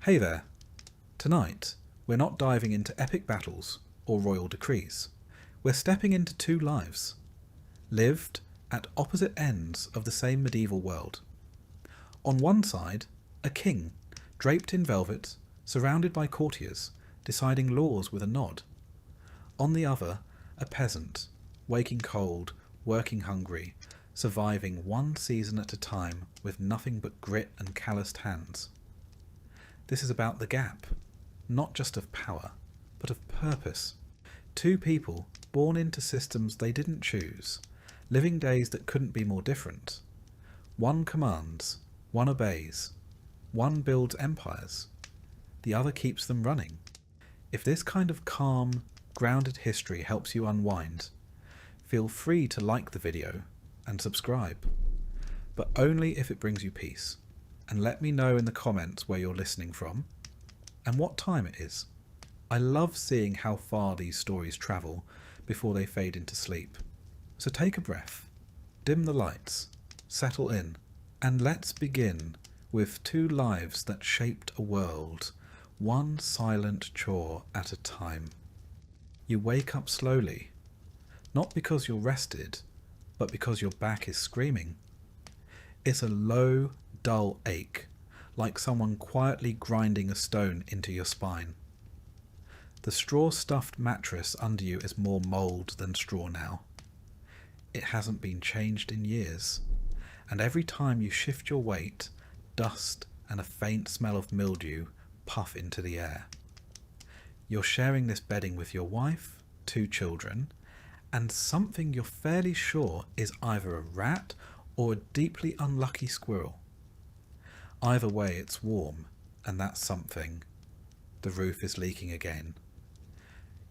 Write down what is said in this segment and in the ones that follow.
Hey there. Tonight, we're not diving into epic battles or royal decrees. We're stepping into two lives, lived at opposite ends of the same medieval world. On one side, a king, draped in velvet, surrounded by courtiers, deciding laws with a nod. On the other, a peasant, waking cold, working hungry, surviving one season at a time with nothing but grit and calloused hands. This is about the gap, not just of power, but of purpose. Two people born into systems they didn't choose, living days that couldn't be more different. One commands, one obeys, one builds empires, the other keeps them running. If this kind of calm, grounded history helps you unwind, feel free to like the video and subscribe, but only if it brings you peace. And let me know in the comments where you're listening from and what time it is. I love seeing how far these stories travel before they fade into sleep. So take a breath, dim the lights, settle in, and let's begin with two lives that shaped a world, one silent chore at a time. You wake up slowly, not because you're rested, but because your back is screaming. It's a low, dull ache, like someone quietly grinding a stone into your spine. The straw-stuffed mattress under you is more mould than straw now. It hasn't been changed in years, and every time you shift your weight, dust and a faint smell of mildew puff into the air. You're sharing this bedding with your wife, two children, and something you're fairly sure is either a rat or a deeply unlucky squirrel. Either way, it's warm, and that's something. The roof is leaking again.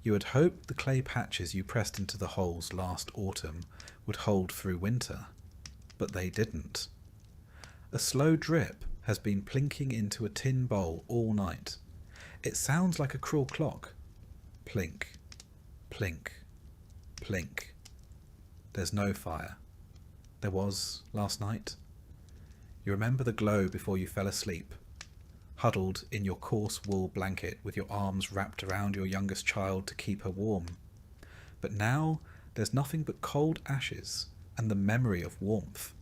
You had hoped the clay patches you pressed into the holes last autumn would hold through winter, but they didn't. A slow drip has been plinking into a tin bowl all night. It sounds like a cruel clock. Plink, plink, plink. There's no fire. There was last night. You remember the glow before you fell asleep, huddled in your coarse wool blanket with your arms wrapped around your youngest child to keep her warm. But now there's nothing but cold ashes and the memory of warmth.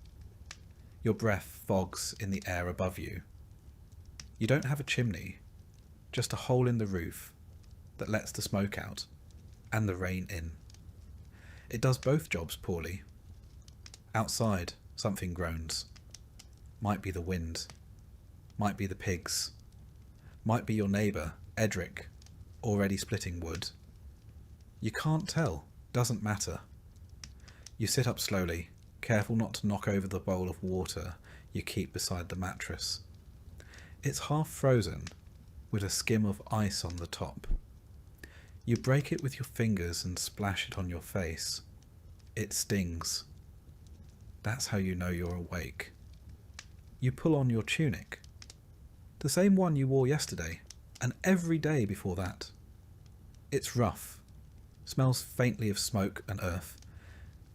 Your breath fogs in the air above you. You don't have a chimney, just a hole in the roof that lets the smoke out and the rain in. It does both jobs poorly. Outside, something groans. Might be the wind, might be the pigs, might be your neighbour, Edric, already splitting wood. You can't tell, doesn't matter. You sit up slowly, careful not to knock over the bowl of water you keep beside the mattress. It's half frozen, with a skim of ice on the top. You break it with your fingers and splash it on your face. It stings. That's how you know you're awake. You pull on your tunic, the same one you wore yesterday and every day before that. It's rough, smells faintly of smoke and earth,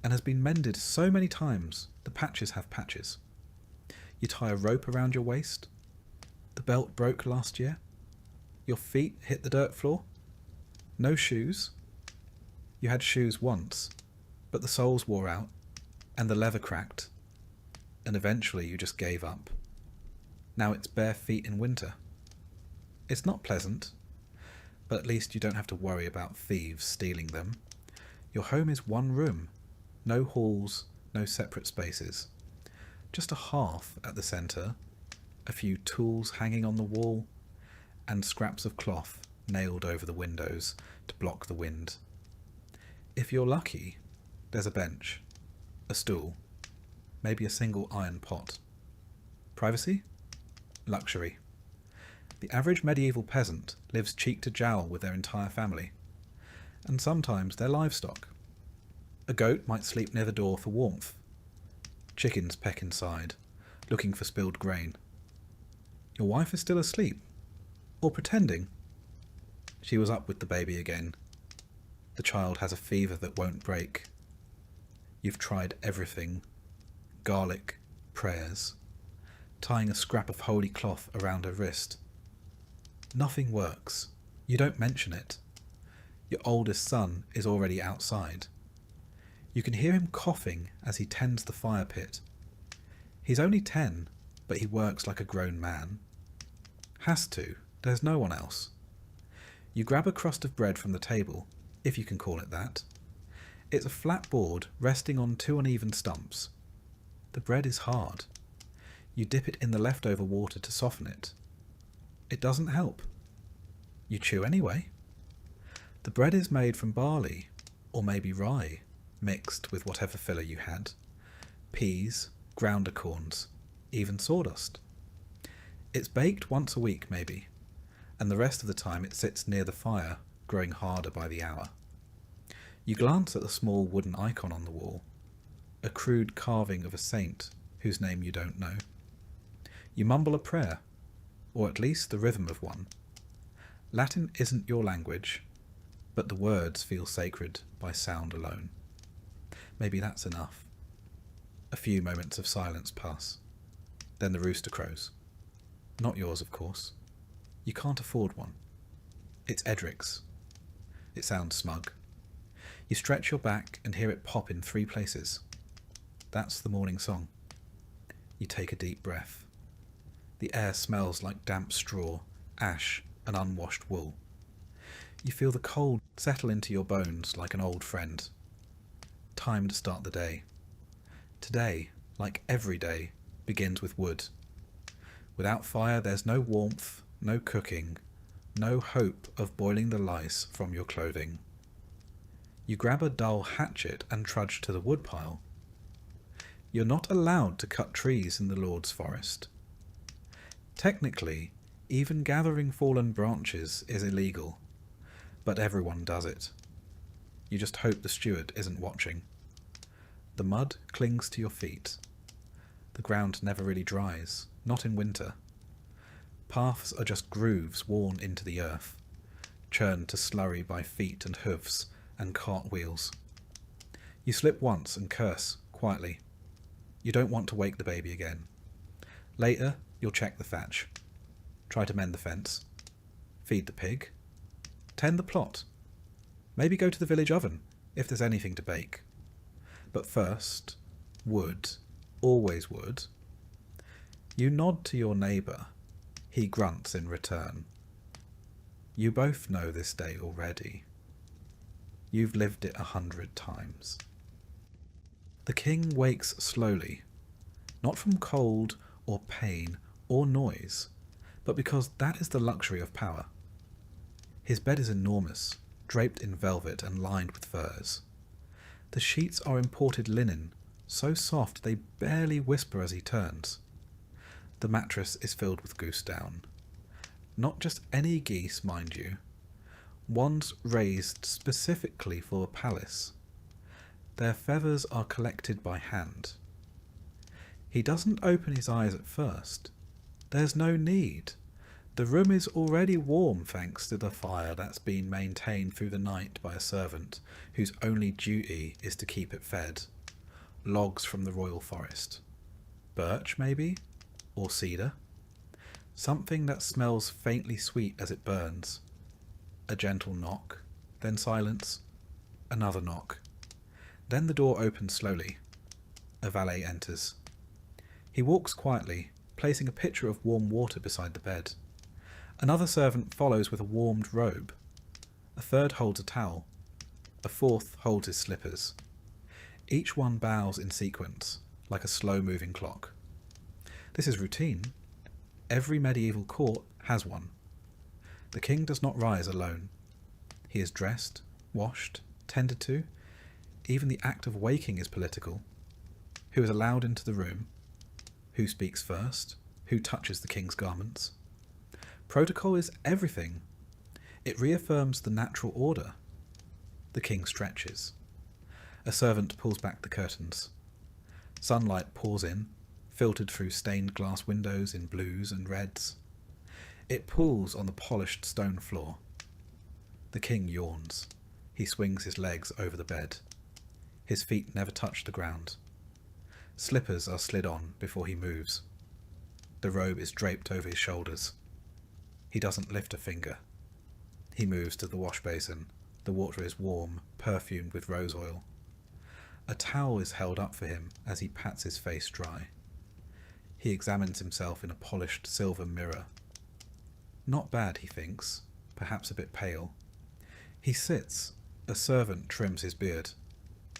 and has been mended so many times the patches have patches. You tie a rope around your waist. The belt broke last year. Your feet hit the dirt floor. No shoes. You had shoes once, but the soles wore out and the leather cracked. And eventually you just gave up. Now it's bare feet in winter. It's not pleasant, but at least you don't have to worry about thieves stealing them. Your home is one room, no halls, no separate spaces. Just a hearth at the centre, a few tools hanging on the wall, and scraps of cloth nailed over the windows to block the wind. If you're lucky, there's a bench, a stool, maybe a single iron pot. Privacy? Luxury. The average medieval peasant lives cheek to jowl with their entire family, and sometimes their livestock. A goat might sleep near the door for warmth. Chickens peck inside, looking for spilled grain. Your wife is still asleep, or pretending. She was up with the baby again. The child has a fever that won't break. You've tried everything. Garlic, prayers, tying a scrap of holy cloth around her wrist. Nothing works. You don't mention it. Your oldest son is already outside. You can hear him coughing as he tends the fire pit. He's only 10, but he works like a grown man. Has to. There's no one else. You grab a crust of bread from the table, if you can call it that. It's a flat board resting on 2 uneven stumps. The bread is hard. You dip it in the leftover water to soften it. It doesn't help. You chew anyway. The bread is made from barley, or maybe rye, mixed with whatever filler you had. Peas, ground acorns, even sawdust. It's baked once a week maybe, and the rest of the time it sits near the fire, growing harder by the hour. You glance at the small wooden icon on the wall, a crude carving of a saint whose name you don't know. You mumble a prayer, or at least the rhythm of one. Latin isn't your language, but the words feel sacred by sound alone. Maybe that's enough. A few moments of silence pass. Then the rooster crows. Not yours, of course. You can't afford one. It's Edric's. It sounds smug. You stretch your back and hear it pop in 3 places. That's the morning song. You take a deep breath. The air smells like damp straw, ash, and unwashed wool. You feel the cold settle into your bones like an old friend. Time to start the day. Today, like every day, begins with wood. Without fire there's no warmth, no cooking, no hope of boiling the lice from your clothing. You grab a dull hatchet and trudge to the woodpile. You're not allowed to cut trees in the Lord's forest. Technically, even gathering fallen branches is illegal, but everyone does it. You just hope the steward isn't watching. The mud clings to your feet. The ground never really dries, not in winter. Paths are just grooves worn into the earth, churned to slurry by feet and hoofs and cartwheels. You slip once and curse, quietly. You don't want to wake the baby again. Later, you'll check the thatch. Try to mend the fence. Feed the pig. Tend the plot. Maybe go to the village oven, if there's anything to bake. But first, wood. Always wood. You nod to your neighbour. He grunts in return. You both know this day already. You've lived it 100 times. The king wakes slowly, not from cold or pain or noise, but because that is the luxury of power. His bed is enormous, draped in velvet and lined with furs. The sheets are imported linen, so soft they barely whisper as he turns. The mattress is filled with goose down. Not just any geese, mind you. Ones raised specifically for a palace. Their feathers are collected by hand. He doesn't open his eyes at first. There's no need. The room is already warm thanks to the fire that's been maintained through the night by a servant whose only duty is to keep it fed. Logs from the royal forest. Birch, maybe? Or cedar? Something that smells faintly sweet as it burns. A gentle knock, then silence. Another knock. Then the door opens slowly. A valet enters. He walks quietly, placing a pitcher of warm water beside the bed. Another servant follows with a warmed robe. A third holds a towel. A fourth holds his slippers. Each one bows in sequence, like a slow-moving clock. This is routine. Every medieval court has one. The king does not rise alone. He is dressed, washed, tended to. Even the act of waking is political. Who is allowed into the room? Who speaks first? Who touches the king's garments? Protocol is everything. It reaffirms the natural order. The king stretches. A servant pulls back the curtains. Sunlight pours in, filtered through stained glass windows in blues and reds. It pools on the polished stone floor. The king yawns. He swings his legs over the bed. His feet never touch the ground. Slippers are slid on before he moves. The robe is draped over his shoulders. He doesn't lift a finger. He moves to the wash basin. The water is warm, perfumed with rose oil. A towel is held up for him as he pats his face dry. He examines himself in a polished silver mirror. Not bad, he thinks, perhaps a bit pale. He sits. A servant trims his beard.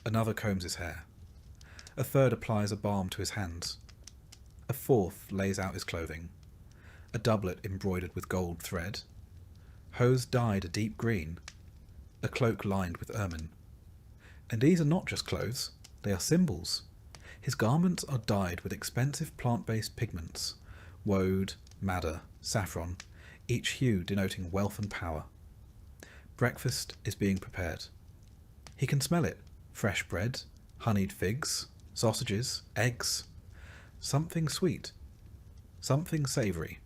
Another combs his hair. A third applies a balm to his hands. A fourth lays out his clothing. A doublet embroidered with gold thread. Hose dyed a deep green. A cloak lined with ermine. And these are not just clothes, they are symbols. His garments are dyed with expensive plant-based pigments, woad, madder, saffron, each hue denoting wealth and power. Breakfast is being prepared. He can smell it. Fresh bread, honeyed figs, sausages, eggs. Something sweet. Something savoury.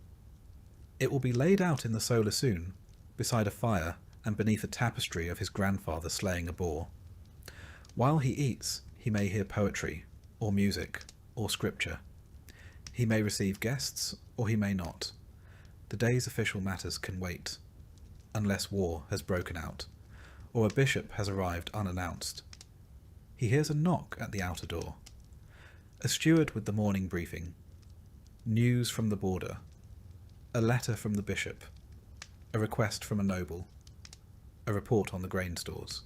It will be laid out in the solar soon, beside a fire and beneath a tapestry of his grandfather slaying a boar. While he eats, he may hear poetry, or music, or scripture. He may receive guests, or he may not. The day's official matters can wait, unless war has broken out, or a bishop has arrived unannounced. He hears a knock at the outer door. A steward with the morning briefing. News from the border. A letter from the bishop. A request from a noble. A report on the grain stores.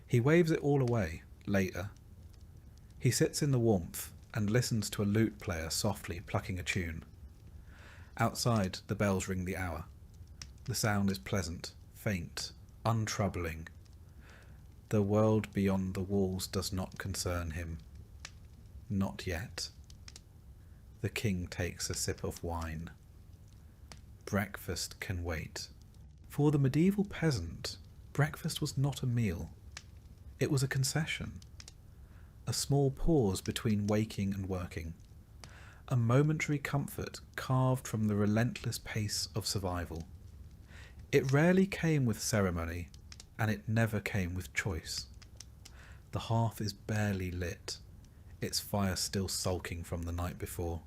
He waves it all away, later. He sits in the warmth and listens to a lute player softly plucking a tune. Outside, the bells ring the hour. The sound is pleasant, faint, untroubling. The world beyond the walls does not concern him. Not yet. The king takes a sip of wine. Breakfast can wait. For the medieval peasant, breakfast was not a meal. It was a concession. A small pause between waking and working. A momentary comfort carved from the relentless pace of survival. It rarely came with ceremony, and it never came with choice. The hearth is barely lit, its fire still sulking from the night before.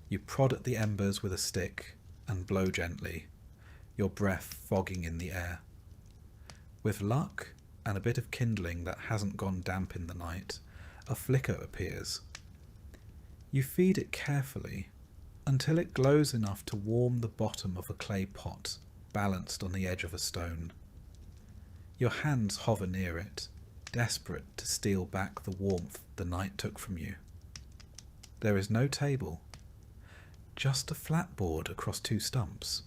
You prod at the embers with a stick and blow gently, your breath fogging in the air. With luck and a bit of kindling that hasn't gone damp in the night, a flicker appears. You feed it carefully until it glows enough to warm the bottom of a clay pot balanced on the edge of a stone. Your hands hover near it, desperate to steal back the warmth the night took from you. There is no table, just a flat board across two stumps,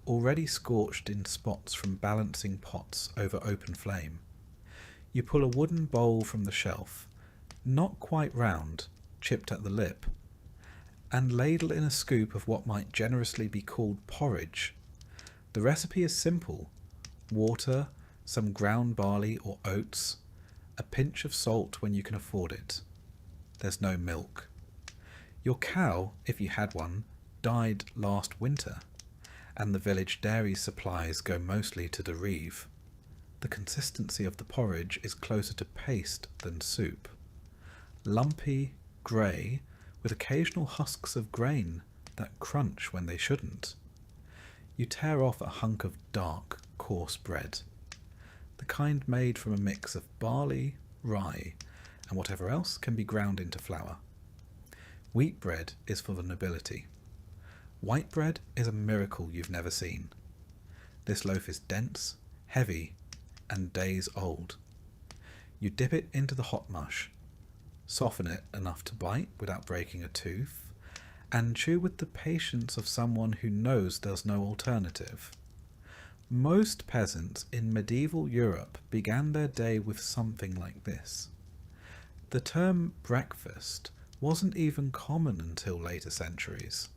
already scorched in spots from balancing pots over open flame. You pull a wooden bowl from the shelf, not quite round, chipped at the lip, and ladle in a scoop of what might generously be called porridge. The recipe is simple: water, some ground barley or oats, a pinch of salt when you can afford it. There's no milk. Your cow, if you had one, died last winter, and the village dairy supplies go mostly to the reeve. The consistency of the porridge is closer to paste than soup. Lumpy, grey, with occasional husks of grain that crunch when they shouldn't. You tear off a hunk of dark, coarse bread, the kind made from a mix of barley, rye, and whatever else can be ground into flour. Wheat bread is for the nobility. White bread is a miracle you've never seen. This loaf is dense, heavy, and days old. You dip it into the hot mush, soften it enough to bite without breaking a tooth, and chew with the patience of someone who knows there's no alternative. Most peasants in medieval Europe began their day with something like this. The term breakfast wasn't even common until later centuries.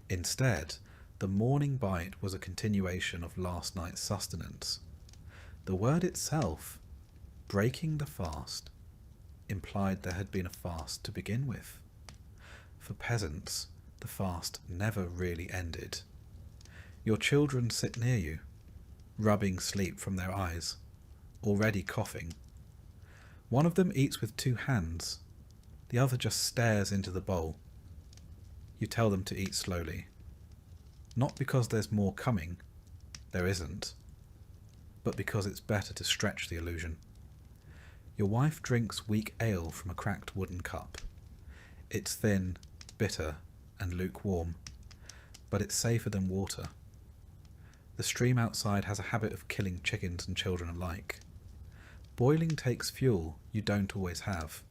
Instead, the morning bite was a continuation of last night's sustenance. The word itself, breaking the fast, implied there had been a fast to begin with. For peasants, the fast never really ended. Your children sit near you, rubbing sleep from their eyes, already coughing. One of them eats with two hands, the other just stares into the bowl. You tell them to eat slowly. Not because there's more coming, there isn't, but because it's better to stretch the illusion. Your wife drinks weak ale from a cracked wooden cup. It's thin, bitter, and lukewarm, but it's safer than water. The stream outside has a habit of killing chickens and children alike. Boiling takes fuel you don't always have.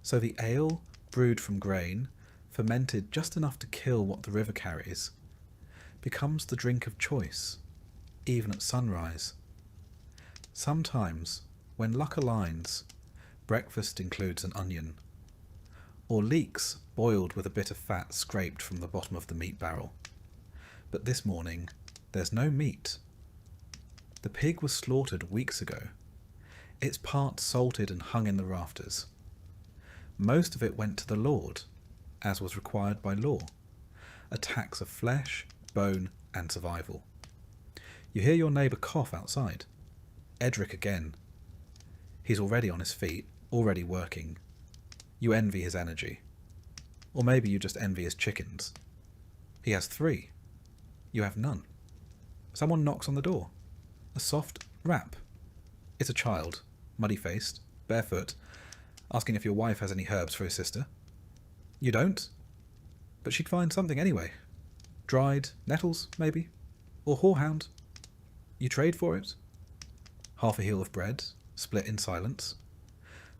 So the ale, brewed from grain, fermented just enough to kill what the river carries, becomes the drink of choice, even at sunrise. Sometimes, when luck aligns, breakfast includes an onion, or leeks boiled with a bit of fat scraped from the bottom of the meat barrel. But this morning, there's no meat. The pig was slaughtered weeks ago. Its parts salted and hung in the rafters. Most of it went to the Lord, as was required by law, a tax of flesh, bone, and survival. You hear your neighbour cough outside. Edric again. He's already on his feet, already working. You envy his energy. Or maybe you just envy his chickens. He has 3. You have none. Someone knocks on the door. A soft rap. It's a child, muddy-faced, barefoot, asking if your wife has any herbs for his sister. You don't? But she'd find something anyway. Dried nettles, maybe? Or horehound. You trade for it? Half a heel of bread, split in silence.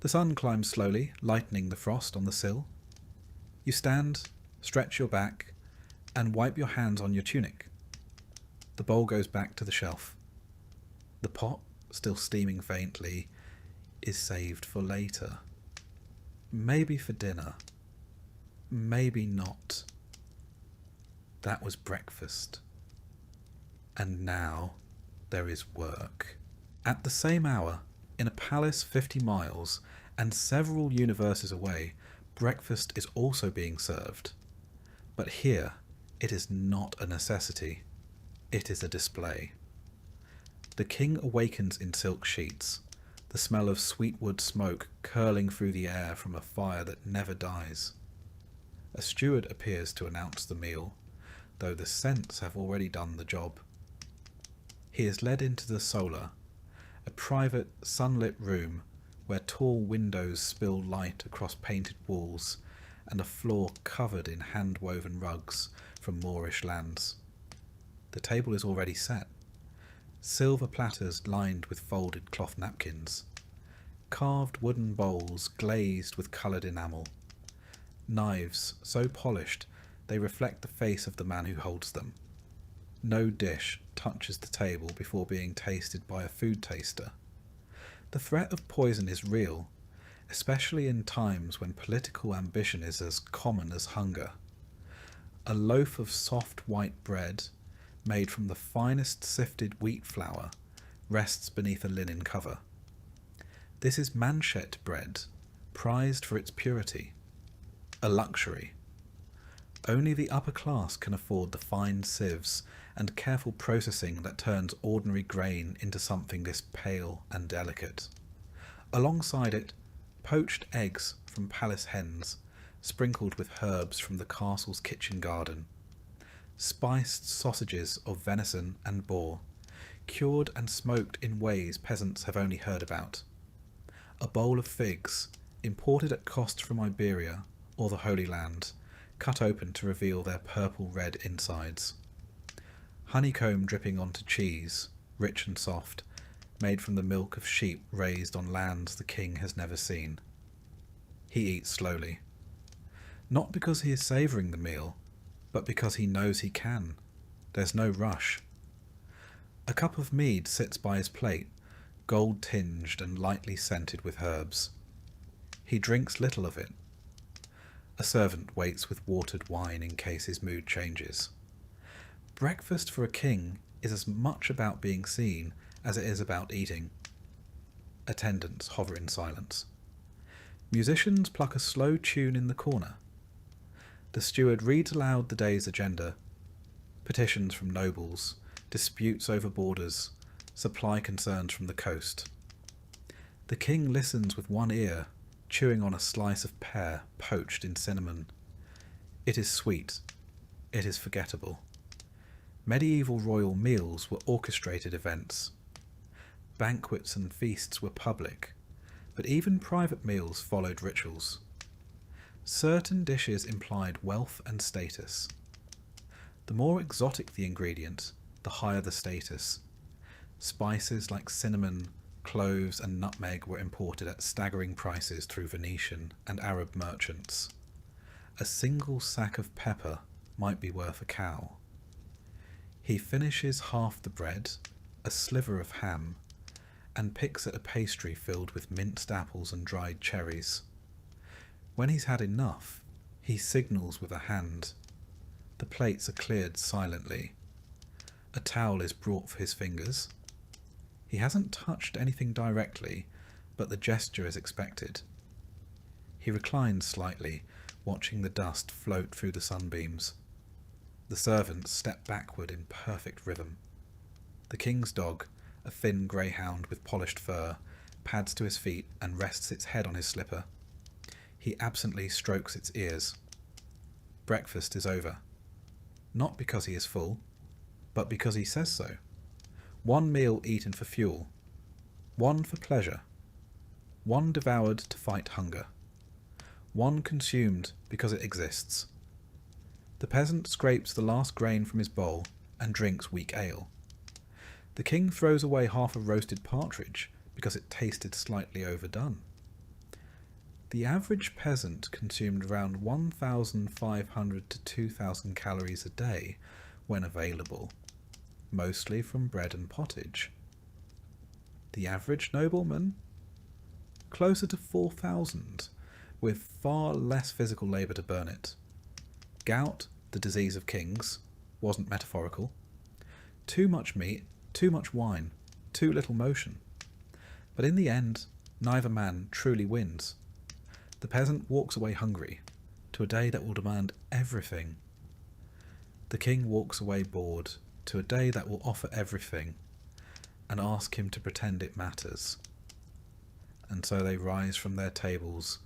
The sun climbs slowly, lightening the frost on the sill. You stand, stretch your back, and wipe your hands on your tunic. The bowl goes back to the shelf. The pot, still steaming faintly, is saved for later. Maybe for dinner. Maybe not. That was breakfast. And now there is work. At the same hour, in a palace 50 miles and several universes away, breakfast is also being served. But here, it is not a necessity. It is a display. The king awakens in silk sheets, the smell of sweetwood smoke curling through the air from a fire that never dies. A steward appears to announce the meal, though the scents have already done the job. He is led into the solar, a private, sunlit room where tall windows spill light across painted walls and a floor covered in hand-woven rugs from Moorish lands. The table is already set. Silver platters lined with folded cloth napkins. Carved wooden bowls glazed with coloured enamel. Knives so polished they reflect the face of the man who holds them. No dish touches the table before being tasted by a food taster. The threat of poison is real, especially in times when political ambition is as common as hunger. A loaf of soft white bread, made from the finest sifted wheat flour, rests beneath a linen cover. This is manchet bread, prized for its purity. A luxury. Only the upper class can afford the fine sieves and careful processing that turns ordinary grain into something this pale and delicate. Alongside it, poached eggs from palace hens, sprinkled with herbs from the castle's kitchen garden. Spiced sausages of venison and boar, cured and smoked in ways peasants have only heard about. A bowl of figs, imported at cost from Iberia or the Holy Land, cut open to reveal their purple-red insides. Honeycomb dripping onto cheese, rich and soft, made from the milk of sheep raised on lands the king has never seen. He eats slowly. Not because he is savouring the meal, but because he knows he can. There's no rush. A cup of mead sits by his plate, gold-tinged and lightly scented with herbs. He drinks little of it. A servant waits with watered wine in case his mood changes. Breakfast for a king is as much about being seen as it is about eating. Attendants hover in silence. Musicians pluck a slow tune in the corner. The steward reads aloud the day's agenda. Petitions from nobles, disputes over borders, supply concerns from the coast. The king listens with one ear, chewing on a slice of pear poached in cinnamon. It is sweet. It is forgettable. Medieval royal meals were orchestrated events. Banquets and feasts were public, but even private meals followed rituals. Certain dishes implied wealth and status. The more exotic the ingredient, the higher the status. Spices like cinnamon, cloves and nutmeg were imported at staggering prices through Venetian and Arab merchants. A single sack of pepper might be worth a cow. He finishes half the bread, a sliver of ham, and picks at a pastry filled with minced apples and dried cherries. When he's had enough, he signals with a hand. The plates are cleared silently. A towel is brought for his fingers. He hasn't touched anything directly, but the gesture is expected. He reclines slightly, watching the dust float through the sunbeams. The servants step backward in perfect rhythm. The king's dog, a thin greyhound with polished fur, pads to his feet and rests its head on his slipper. He absently strokes its ears. Breakfast is over. Not because he is full, but because he says so. One meal eaten for fuel. One for pleasure. One devoured to fight hunger. One consumed because it exists. The peasant scrapes the last grain from his bowl and drinks weak ale. The king throws away half a roasted partridge because it tasted slightly overdone. The average peasant consumed around 1,500 to 2,000 calories a day when available, mostly from bread and pottage. The average nobleman? Closer to 4,000, with far less physical labour to burn it. Gout, the disease of kings, wasn't metaphorical. Too much meat, too much wine, too little motion. But in the end, neither man truly wins. The peasant walks away hungry, to a day that will demand everything. The king walks away bored, to a day that will offer everything, and ask him to pretend it matters. And so they rise from their tables,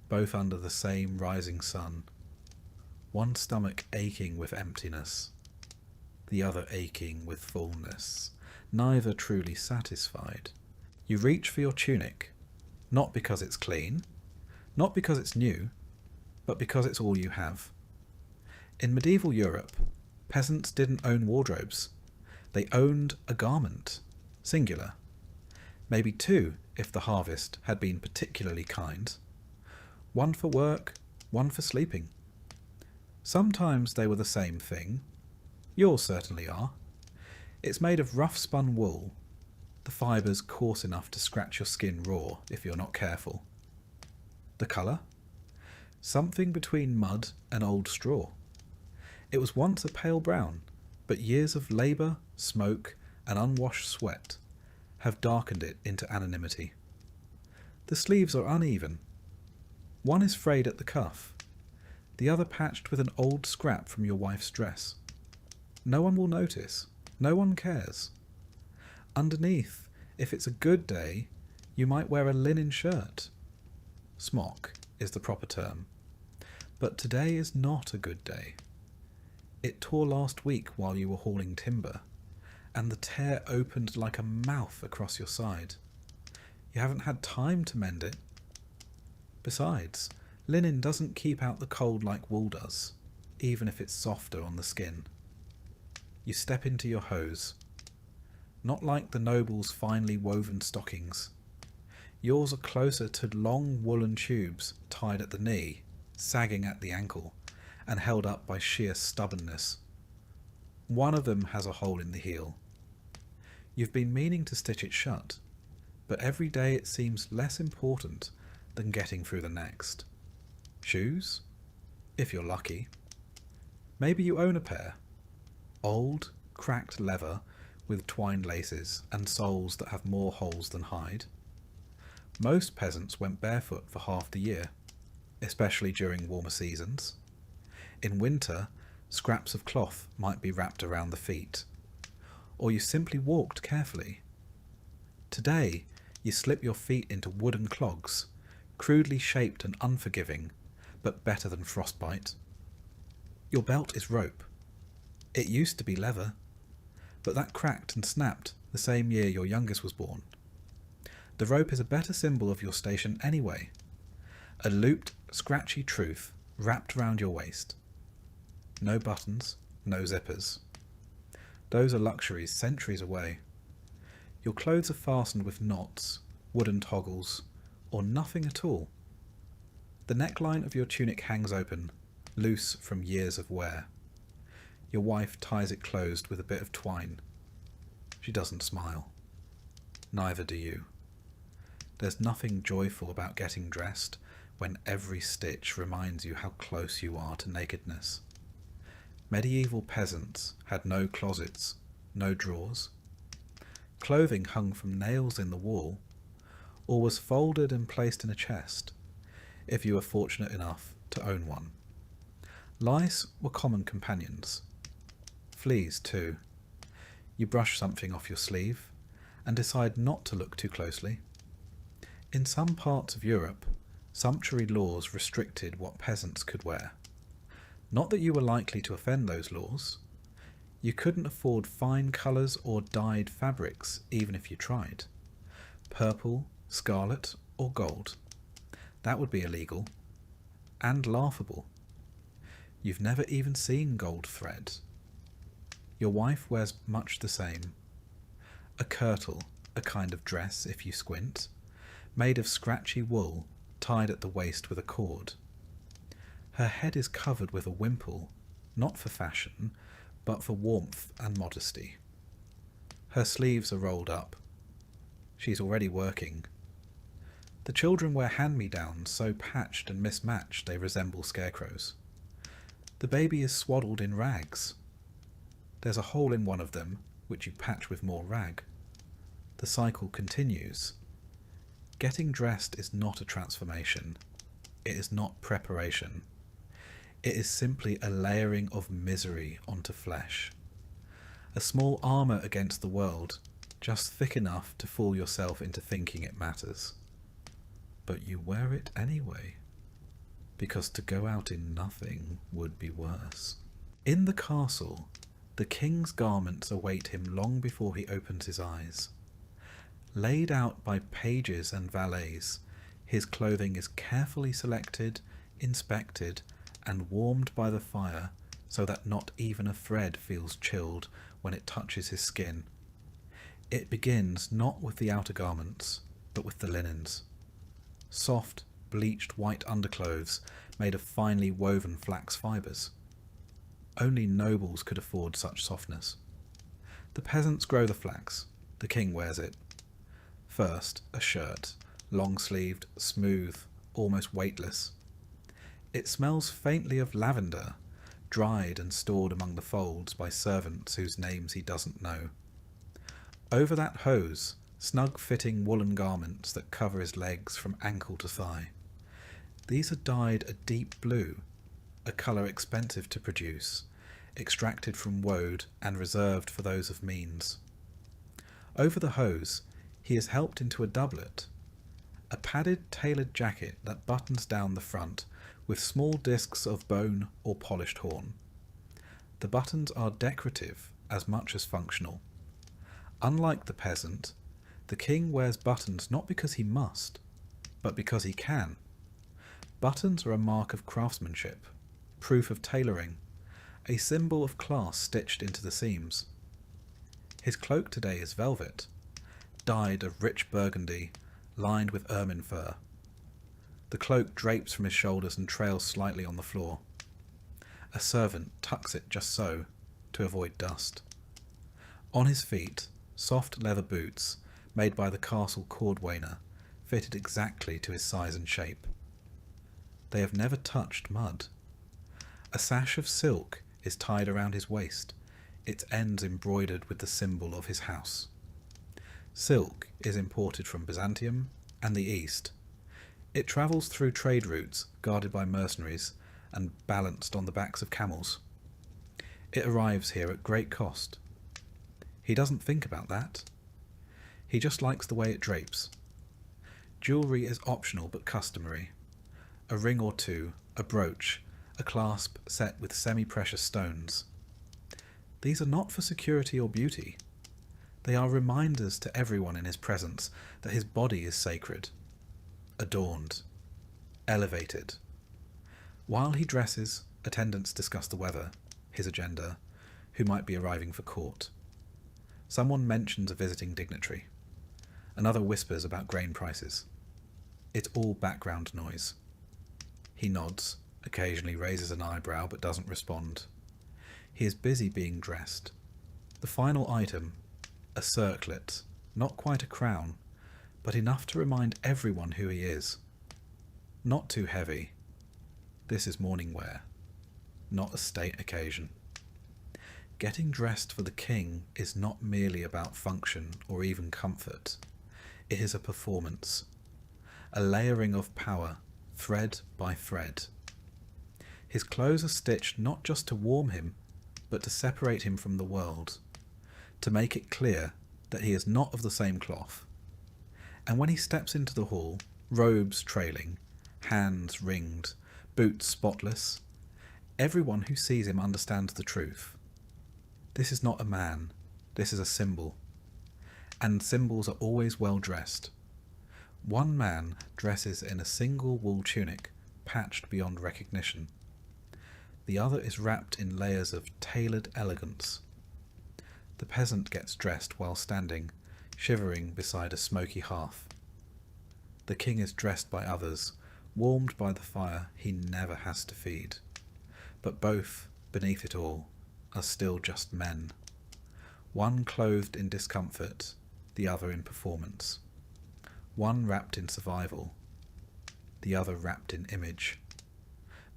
both under the same rising sun, one stomach aching with emptiness, the other aching with fullness, neither truly satisfied. You reach for your tunic, not because it's clean, not because it's new, but because it's all you have. In medieval Europe, peasants didn't own wardrobes. They owned a garment, singular. Maybe two if the harvest had been particularly kind. One for work, one for sleeping. Sometimes they were the same thing. Yours certainly are. It's made of rough-spun wool, the fibres coarse enough to scratch your skin raw if you're not careful. The colour? Something between mud and old straw. It was once a pale brown, but years of labour, smoke, and unwashed sweat have darkened it into anonymity. The sleeves are uneven. One is frayed at the cuff, the other patched with an old scrap from your wife's dress. No one will notice. No one cares. Underneath, if it's a good day, you might wear a linen shirt. Smock is the proper term. But today is not a good day. It tore last week while you were hauling timber, and the tear opened like a mouth across your side. You haven't had time to mend it. Besides, linen doesn't keep out the cold like wool does, even if it's softer on the skin. You step into your hose. Not like the nobles' finely woven stockings. Yours are closer to long woolen tubes tied at the knee, sagging at the ankle, and held up by sheer stubbornness. One of them has a hole in the heel. You've been meaning to stitch it shut, but every day it seems less important than getting through the next. Shoes? If you're lucky. Maybe you own a pair. Old, cracked leather with twined laces and soles that have more holes than hide. Most peasants went barefoot for half the year, especially during warmer seasons. In winter, scraps of cloth might be wrapped around the feet, or you simply walked carefully. Today, you slip your feet into wooden clogs, crudely shaped and unforgiving, but better than frostbite. Your belt is rope. It used to be leather, but that cracked and snapped the same year your youngest was born. The rope is a better symbol of your station anyway. A looped, scratchy truth wrapped round your waist. No buttons, no zippers. Those are luxuries centuries away. Your clothes are fastened with knots, wooden toggles, or nothing at all. The neckline of your tunic hangs open, loose from years of wear. Your wife ties it closed with a bit of twine. She doesn't smile. Neither do you. There's nothing joyful about getting dressed when every stitch reminds you how close you are to nakedness. Medieval peasants had no closets, no drawers. Clothing hung from nails in the wall, or was folded and placed in a chest, if you were fortunate enough to own one. Lice were common companions. Fleas, too. You brush something off your sleeve and decide not to look too closely. In some parts of Europe, sumptuary laws restricted what peasants could wear. Not that you were likely to offend those laws. You couldn't afford fine colours or dyed fabrics even if you tried. Purple, scarlet or gold. That would be illegal. And laughable. You've never even seen gold thread. Your wife wears much the same. A kirtle, a kind of dress if you squint, made of scratchy wool tied at the waist with a cord. Her head is covered with a wimple, not for fashion, but for warmth and modesty. Her sleeves are rolled up. She's already working. The children wear hand-me-downs so patched and mismatched they resemble scarecrows. The baby is swaddled in rags. There's a hole in one of them, which you patch with more rag. The cycle continues. Getting dressed is not a transformation. It is not preparation. It is simply a layering of misery onto flesh. A small armour against the world, just thick enough to fool yourself into thinking it matters. But you wear it anyway, because to go out in nothing would be worse. In the castle, the king's garments await him long before he opens his eyes. Laid out by pages and valets, his clothing is carefully selected, inspected, and warmed by the fire so that not even a thread feels chilled when it touches his skin. It begins not with the outer garments, but with the linens. Soft, bleached white underclothes made of finely woven flax fibres. Only nobles could afford such softness. The peasants grow the flax, the king wears it. First, a shirt, long-sleeved, smooth, almost weightless. It smells faintly of lavender, dried and stored among the folds by servants whose names he doesn't know. Over that hose, snug-fitting woolen garments that cover his legs from ankle to thigh. These are dyed a deep blue, a colour expensive to produce, extracted from woad and reserved for those of means. Over the hose, he is helped into a doublet, a padded tailored jacket that buttons down the front with small discs of bone or polished horn. The buttons are decorative as much as functional. Unlike the peasant, the king wears buttons not because he must, but because he can. Buttons are a mark of craftsmanship, proof of tailoring, a symbol of class stitched into the seams. His cloak today is velvet, dyed of rich burgundy, lined with ermine fur. The cloak drapes from his shoulders and trails slightly on the floor. A servant tucks it just so, to avoid dust. On his feet, soft leather boots, made by the castle cordwainer, fitted exactly to his size and shape. They have never touched mud. A sash of silk is tied around his waist, its ends embroidered with the symbol of his house. Silk is imported from Byzantium and the East. It travels through trade routes guarded by mercenaries and balanced on the backs of camels. It arrives here at great cost. He doesn't think about that. He just likes the way it drapes. Jewellery is optional but customary. A ring or two, a brooch, a clasp set with semi-precious stones. These are not for security or beauty. They are reminders to everyone in his presence that his body is sacred, adorned, elevated. While he dresses, attendants discuss the weather, his agenda, who might be arriving for court. Someone mentions a visiting dignitary. Another whispers about grain prices. It's all background noise. He nods, occasionally raises an eyebrow but doesn't respond. He is busy being dressed. The final item, a circlet, not quite a crown, but enough to remind everyone who he is. Not too heavy. This is morning wear, not a state occasion. Getting dressed for the king is not merely about function or even comfort. It is a performance, a layering of power, thread by thread. His clothes are stitched not just to warm him, but to separate him from the world, to make it clear that he is not of the same cloth. And when he steps into the hall, robes trailing, hands ringed, boots spotless, everyone who sees him understands the truth. This is not a man, this is a symbol. And symbols are always well dressed. One man dresses in a single wool tunic, patched beyond recognition. The other is wrapped in layers of tailored elegance. The peasant gets dressed while standing, shivering beside a smoky hearth. The king is dressed by others, warmed by the fire he never has to feed. But both, beneath it all, are still just men. One clothed in discomfort, the other in performance. One wrapped in survival, the other wrapped in image.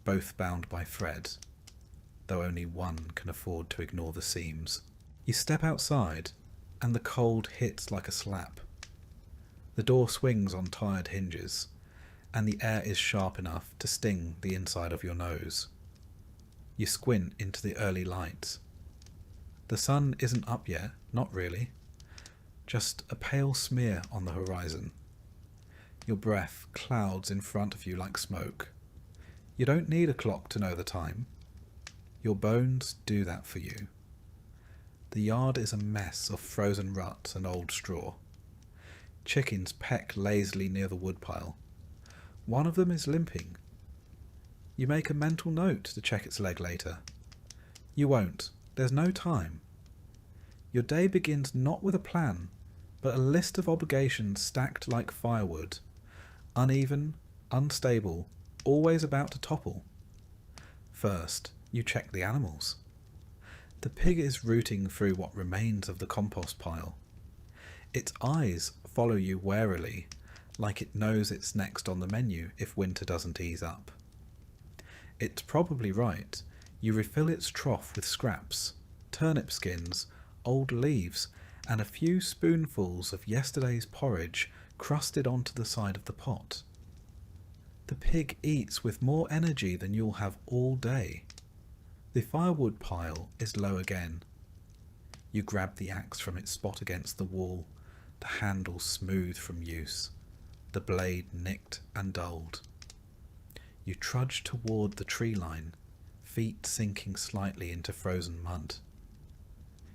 Both bound by thread, though only one can afford to ignore the seams. You step outside, and the cold hits like a slap. The door swings on tired hinges, and the air is sharp enough to sting the inside of your nose. You squint into the early light. The sun isn't up yet, not really. Just a pale smear on the horizon. Your breath clouds in front of you like smoke. You don't need a clock to know the time. Your bones do that for you. The yard is a mess of frozen ruts and old straw. Chickens peck lazily near the woodpile. One of them is limping. You make a mental note to check its leg later. You won't. There's no time. Your day begins not with a plan, but a list of obligations stacked like firewood. Uneven, unstable, always about to topple. First, you check the animals. The pig is rooting through what remains of the compost pile. Its eyes follow you warily, like it knows it's next on the menu if winter doesn't ease up. It's probably right. You refill its trough with scraps, turnip skins, old leaves, and a few spoonfuls of yesterday's porridge crusted onto the side of the pot. The pig eats with more energy than you'll have all day. The firewood pile is low again. You grab the axe from its spot against the wall, the handle smooth from use, the blade nicked and dulled. You trudge toward the tree line, feet sinking slightly into frozen mud.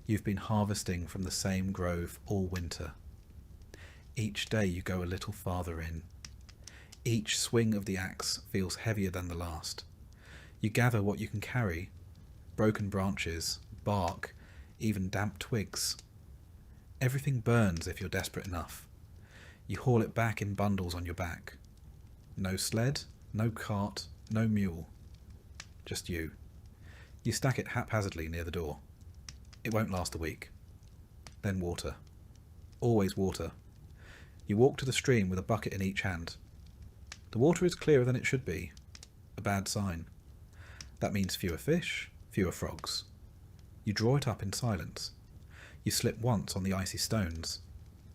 You've been harvesting from the same grove all winter. Each day you go a little farther in. Each swing of the axe feels heavier than the last. You gather what you can carry, broken branches, bark, even damp twigs. Everything burns if you're desperate enough. You haul it back in bundles on your back. No sled, no cart, no mule. Just you. You stack it haphazardly near the door. It won't last a week. Then water. Always water. You walk to the stream with a bucket in each hand. The water is clearer than it should be. A bad sign. That means fewer fish, fewer frogs. You draw it up in silence. You slip once on the icy stones,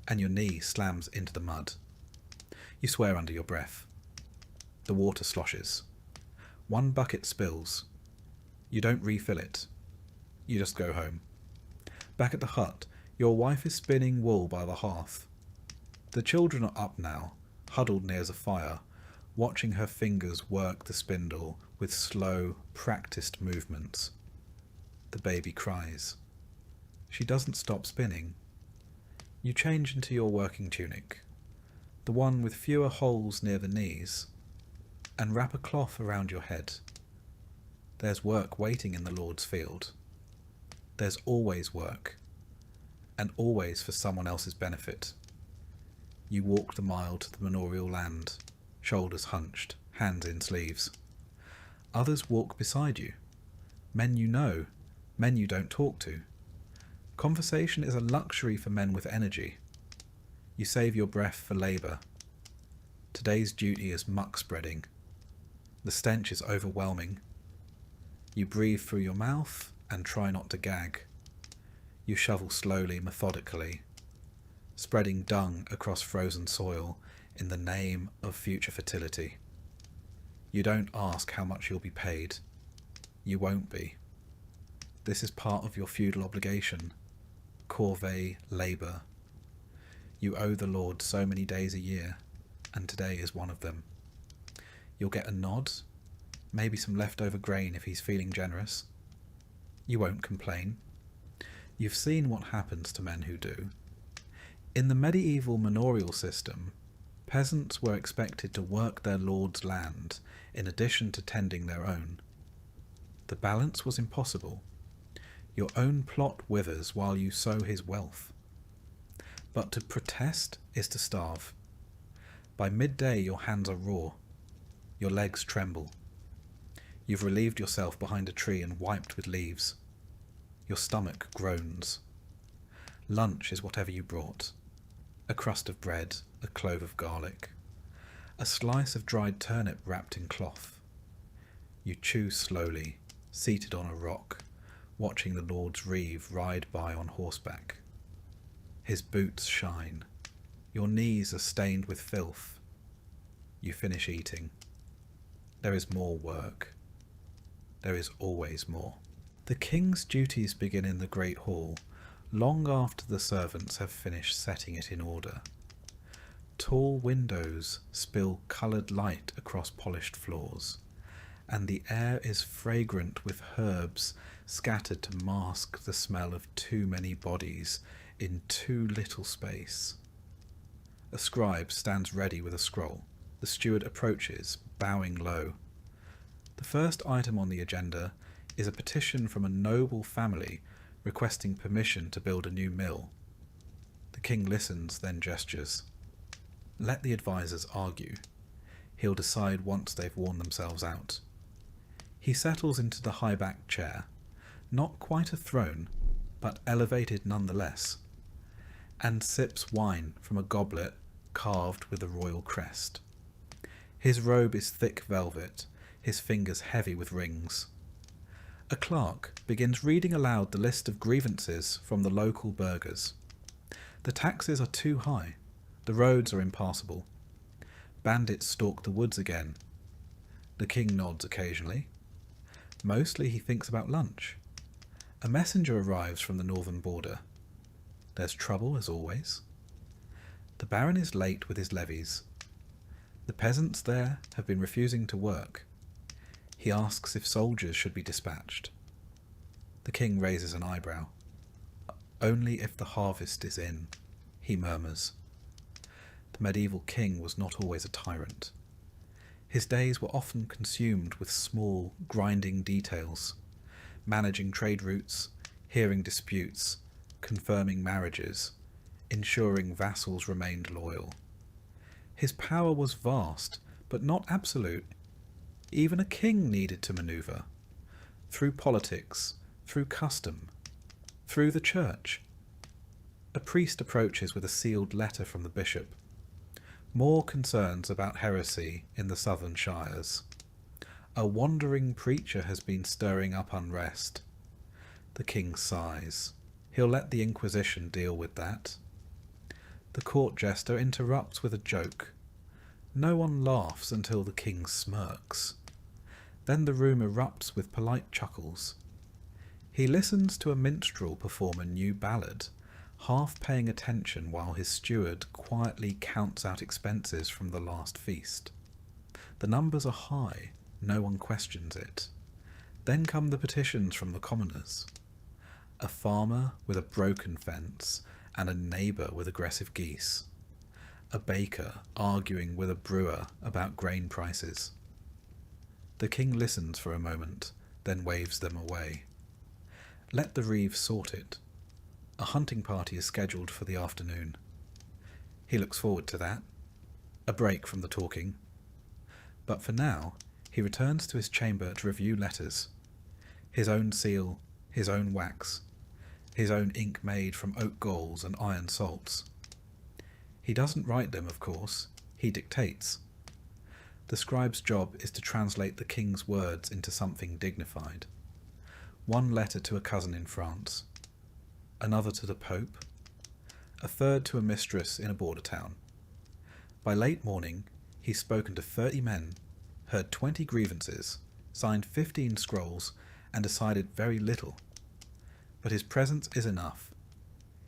and your knee slams into the mud. You swear under your breath. The water sloshes. One bucket spills. You don't refill it. You just go home. Back at the hut, your wife is spinning wool by the hearth. The children are up now, huddled near the fire, watching her fingers work the spindle with slow, practiced movements. The baby cries. She doesn't stop spinning. You change into your working tunic, the one with fewer holes near the knees, and wrap a cloth around your head. There's work waiting in the Lord's field. There's always work, and always for someone else's benefit. You walk the mile to the manorial land, shoulders hunched, hands in sleeves. Others walk beside you, men you know, men you don't talk to. Conversation is a luxury for men with energy. You save your breath for labour. Today's duty is muck spreading. The stench is overwhelming. You breathe through your mouth and try not to gag. You shovel slowly, methodically, spreading dung across frozen soil in the name of future fertility. You don't ask how much you'll be paid. You won't be. This is part of your feudal obligation. Corvée labour. You owe the Lord so many days a year, and today is one of them. You'll get a nod, maybe some leftover grain if he's feeling generous. You won't complain. You've seen what happens to men who do. In the medieval manorial system, peasants were expected to work their lord's land in addition to tending their own. The balance was impossible. Your own plot withers while you sow his wealth. But to protest is to starve. By midday your hands are raw. Your legs tremble. You've relieved yourself behind a tree and wiped with leaves. Your stomach groans. Lunch is whatever you brought. A crust of bread, a clove of garlic, a slice of dried turnip wrapped in cloth. You chew slowly, seated on a rock, watching the Lord's reeve ride by on horseback. His boots shine. Your knees are stained with filth. You finish eating. There is more work. There is always more. The king's duties begin in the great hall, long after the servants have finished setting it in order. Tall windows spill coloured light across polished floors, and the air is fragrant with herbs scattered to mask the smell of too many bodies in too little space. A scribe stands ready with a scroll. The steward approaches, bowing low. The first item on the agenda is a petition from a noble family requesting permission to build a new mill. The king listens, then gestures. Let the advisors argue. He'll decide once they've worn themselves out. He settles into the high-backed chair, not quite a throne, but elevated nonetheless, and sips wine from a goblet carved with a royal crest. His robe is thick velvet, his fingers heavy with rings. A clerk begins reading aloud the list of grievances from the local burghers. The taxes are too high. The roads are impassable. Bandits stalk the woods again. The king nods occasionally. Mostly he thinks about lunch. A messenger arrives from the northern border. There's trouble, as always. The baron is late with his levies. The peasants there have been refusing to work. He asks if soldiers should be dispatched. The king raises an eyebrow. Only if the harvest is in, he murmurs. The medieval king was not always a tyrant. His days were often consumed with small, grinding details, managing trade routes, hearing disputes, confirming marriages, ensuring vassals remained loyal. His power was vast, but not absolute. Even a king needed to manoeuvre. Through politics, through custom, through the church. A priest approaches with a sealed letter from the bishop. More concerns about heresy in the southern shires. A wandering preacher has been stirring up unrest. The king sighs. He'll let the Inquisition deal with that. The court jester interrupts with a joke. No one laughs until the king smirks. Then the room erupts with polite chuckles. He listens to a minstrel perform a new ballad, half paying attention while his steward quietly counts out expenses from the last feast. The numbers are high, no one questions it. Then come the petitions from the commoners. A farmer with a broken fence and a neighbour with aggressive geese. A baker arguing with a brewer about grain prices. The king listens for a moment, then waves them away. Let the reeve sort it. A hunting party is scheduled for the afternoon. He looks forward to that. A break from the talking. But for now, he returns to his chamber to review letters. His own seal, his own wax, his own ink made from oak galls and iron salts. He doesn't write them, of course. He dictates. The scribe's job is to translate the king's words into something dignified. One letter to a cousin in France, another to the Pope, a third to a mistress in a border town. By late morning, he's spoken to 30 men, heard 20 grievances, signed 15 scrolls, and decided very little. But his presence is enough.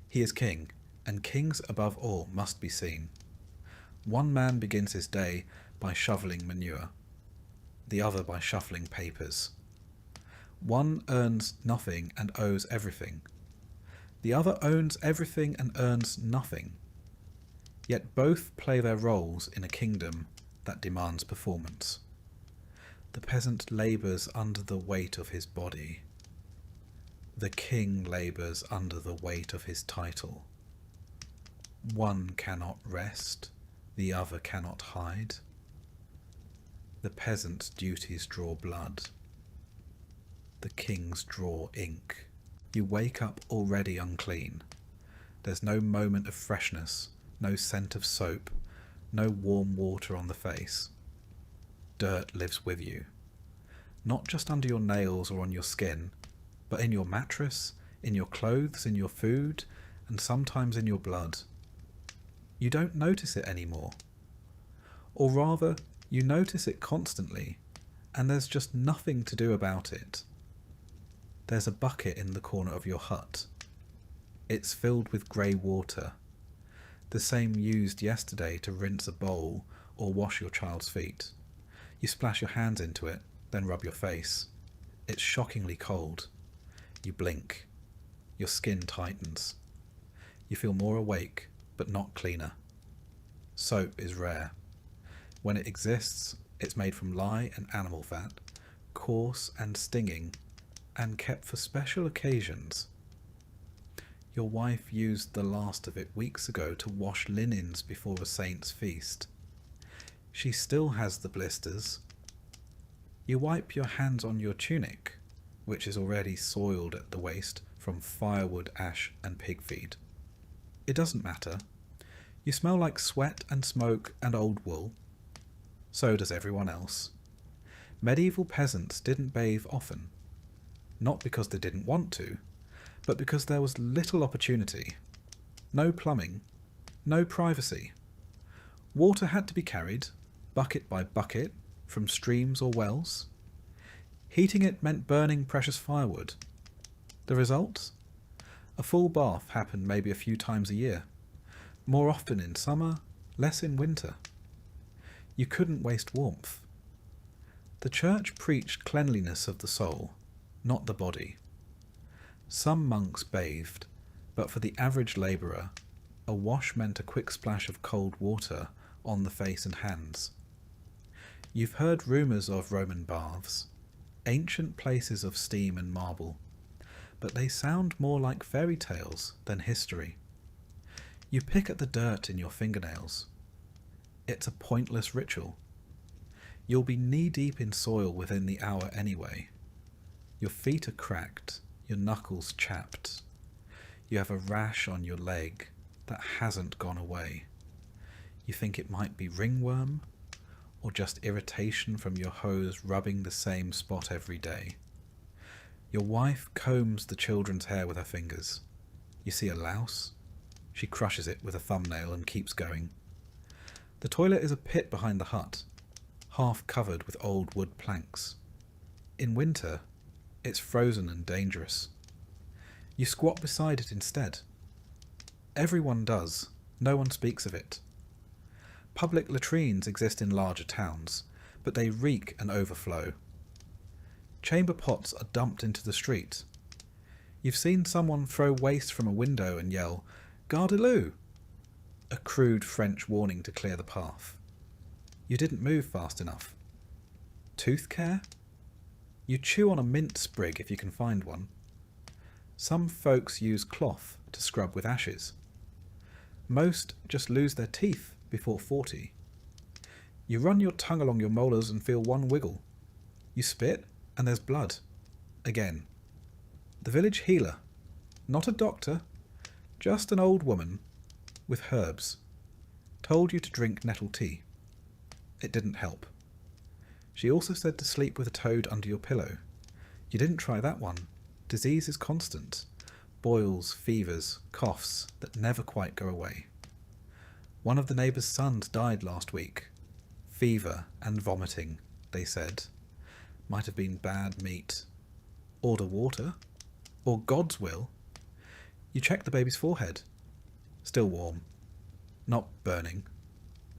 He is king, and kings above all must be seen. One man begins his day by shoveling manure, the other by shuffling papers. One earns nothing and owes everything. The other owns everything and earns nothing. Yet both play their roles in a kingdom that demands performance. The peasant labours under the weight of his body. The king labours under the weight of his title. One cannot rest, the other cannot hide. The peasant's duties draw blood. The king's draw ink. You wake up already unclean. There's no moment of freshness, no scent of soap, no warm water on the face. Dirt lives with you, not just under your nails or on your skin, but in your mattress, in your clothes, in your food, and sometimes in your blood. You don't notice it anymore. Or rather, you notice it constantly, and there's just nothing to do about it. There's a bucket in the corner of your hut. It's filled with grey water, the same used yesterday to rinse a bowl or wash your child's feet. You splash your hands into it, then rub your face. It's shockingly cold. You blink. Your skin tightens. You feel more awake, but not cleaner. Soap is rare. When it exists, it's made from lye and animal fat, coarse and stinging, and kept for special occasions. Your wife used the last of it weeks ago to wash linens before a saint's feast. She still has the blisters. You wipe your hands on your tunic, which is already soiled at the waist from firewood, ash, and pig feed. It doesn't matter. You smell like sweat and smoke and old wool. So does everyone else. Medieval peasants didn't bathe often, not because they didn't want to, but because there was little opportunity. No plumbing, no privacy. Water had to be carried, bucket by bucket, from streams or wells. Heating it meant burning precious firewood. The result? A full bath happened maybe a few times a year, more often in summer, less in winter. You couldn't waste warmth. The church preached cleanliness of the soul, not the body. Some monks bathed, but for the average labourer, a wash meant a quick splash of cold water on the face and hands. You've heard rumours of Roman baths, ancient places of steam and marble, but they sound more like fairy tales than history. You pick at the dirt in your fingernails. It's a pointless ritual. You'll be knee-deep in soil within the hour anyway. Your feet are cracked, your knuckles chapped. You have a rash on your leg that hasn't gone away. You think it might be ringworm, or just irritation from your hose rubbing the same spot every day. Your wife combs the children's hair with her fingers. You see a louse? She crushes it with a thumbnail and keeps going. The toilet is a pit behind the hut, half covered with old wood planks. In winter, it's frozen and dangerous. You squat beside it instead. Everyone does. No one speaks of it. Public latrines exist in larger towns, but they reek and overflow. Chamber pots are dumped into the street. You've seen someone throw waste from a window and yell, "Gardeloo!" a crude French warning to clear the path. You didn't move fast enough. Tooth care? You chew on a mint sprig if you can find one. Some folks use cloth to scrub with ashes. Most just lose their teeth before 40. You run your tongue along your molars and feel one wiggle. You spit and there's blood. Again. The village healer. Not a doctor, just an old woman with herbs. Told you to drink nettle tea. It didn't help. She also said to sleep with a toad under your pillow. You didn't try that one. Disease is constant. Boils, fevers, coughs that never quite go away. One of the neighbour's sons died last week. Fever and vomiting, they said. Might have been bad meat. Order water. Or God's will. You check the baby's forehead. Still warm. Not burning.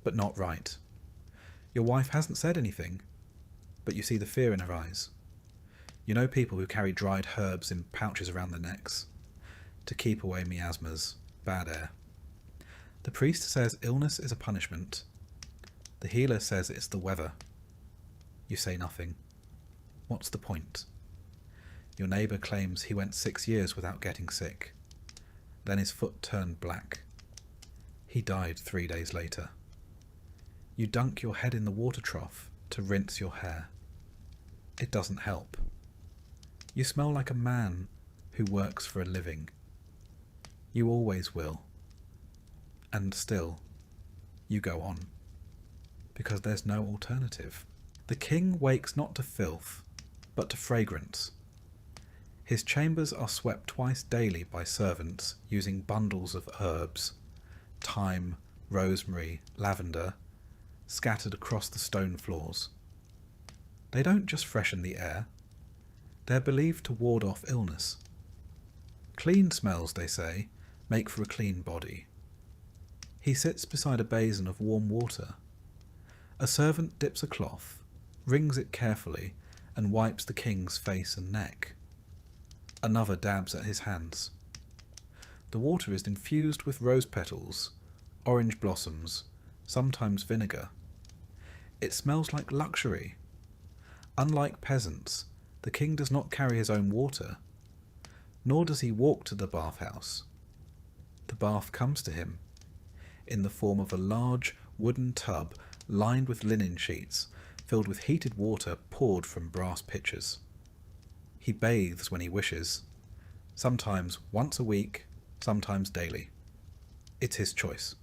But not right. Your wife hasn't said anything, but you see the fear in her eyes. You know people who carry dried herbs in pouches around their necks to keep away miasmas, bad air. The priest says illness is a punishment. The healer says it's the weather. You say nothing. What's the point? Your neighbour claims he went 6 years without getting sick. Then his foot turned black. He died 3 days later. You dunk your head in the water trough to rinse your hair. It doesn't help. You smell like a man who works for a living. You always will. And still, you go on. Because there's no alternative. The king wakes not to filth, but to fragrance. His chambers are swept twice daily by servants using bundles of herbs, thyme, rosemary, lavender, scattered across the stone floors. They don't just freshen the air. They're believed to ward off illness. Clean smells, they say, make for a clean body. He sits beside a basin of warm water. A servant dips a cloth, wrings it carefully, and wipes the king's face and neck. Another dabs at his hands. The water is infused with rose petals, orange blossoms, sometimes vinegar. It smells like luxury. Unlike peasants, the king does not carry his own water, nor does he walk to the bathhouse. The bath comes to him, in the form of a large wooden tub lined with linen sheets, filled with heated water poured from brass pitchers. He bathes when he wishes, sometimes once a week, sometimes daily. It's his choice.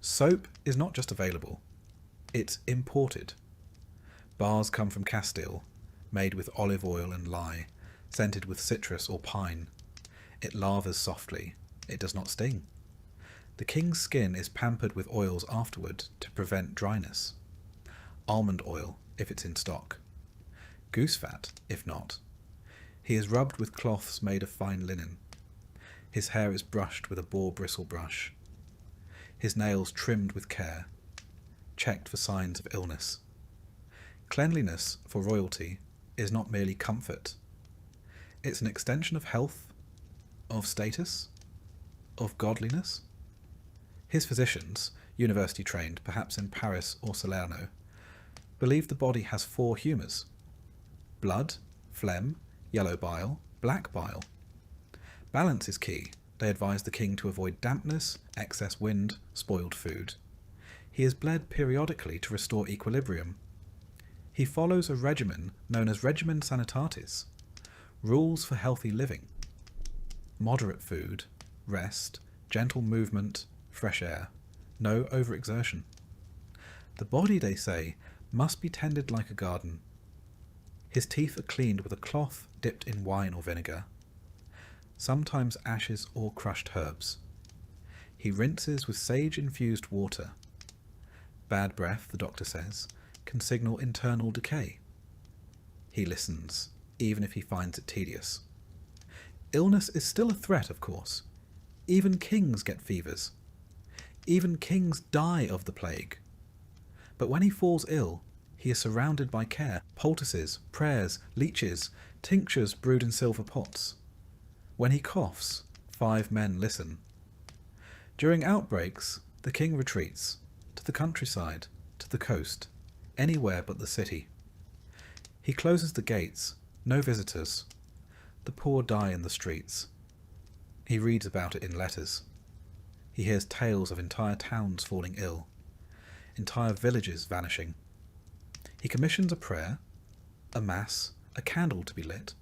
Soap is not just available, it's imported. Bars come from Castile, made with olive oil and lye, scented with citrus or pine. It lavers softly, it does not sting. The king's skin is pampered with oils afterward to prevent dryness. Almond oil, if it's in stock. Goose fat, if not. He is rubbed with cloths made of fine linen. His hair is brushed with a boar bristle brush. His nails trimmed with care, checked for signs of illness. Cleanliness for royalty is not merely comfort. It's an extension of health, of status, of godliness. His physicians, university trained, perhaps in Paris or Salerno, believe the body has 4 humours: blood, phlegm, yellow bile, black bile. Balance is key. They advise the king to avoid dampness, excess wind, spoiled food. He is bled periodically to restore equilibrium. He follows a regimen known as regimen sanitatis, rules for healthy living. Moderate food, rest, gentle movement, fresh air, no overexertion. The body, they say, must be tended like a garden. His teeth are cleaned with a cloth dipped in wine or vinegar, sometimes ashes or crushed herbs. He rinses with sage-infused water. Bad breath, the doctor says, can signal internal decay. He listens, even if he finds it tedious. Illness is still a threat, of course. Even kings get fevers. Even kings die of the plague. But when he falls ill, he is surrounded by care, poultices, prayers, leeches, tinctures brewed in silver pots. When he coughs, 5 men listen. During outbreaks, the king retreats to the countryside, to the coast, anywhere but the city. He closes the gates, no visitors. The poor die in the streets. He reads about it in letters. He hears tales of entire towns falling ill, entire villages vanishing. He commissions a prayer, a mass, a candle to be lit.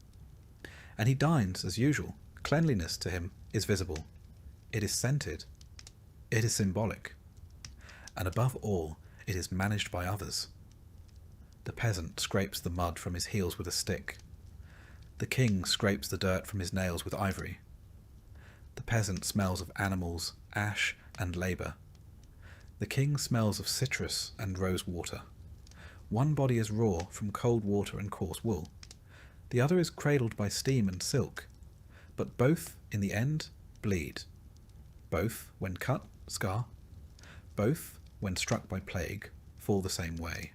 And he dines as usual. Cleanliness to him is visible. It is scented. It is symbolic. And above all, it is managed by others. The peasant scrapes the mud from his heels with a stick. The king scrapes the dirt from his nails with ivory. The peasant smells of animals, ash, and labour. The king smells of citrus and rose water. One body is raw from cold water and coarse wool. The other is cradled by steam and silk. But both, in the end, bleed. Both, when cut, scar. Both, when struck by plague, fall the same way.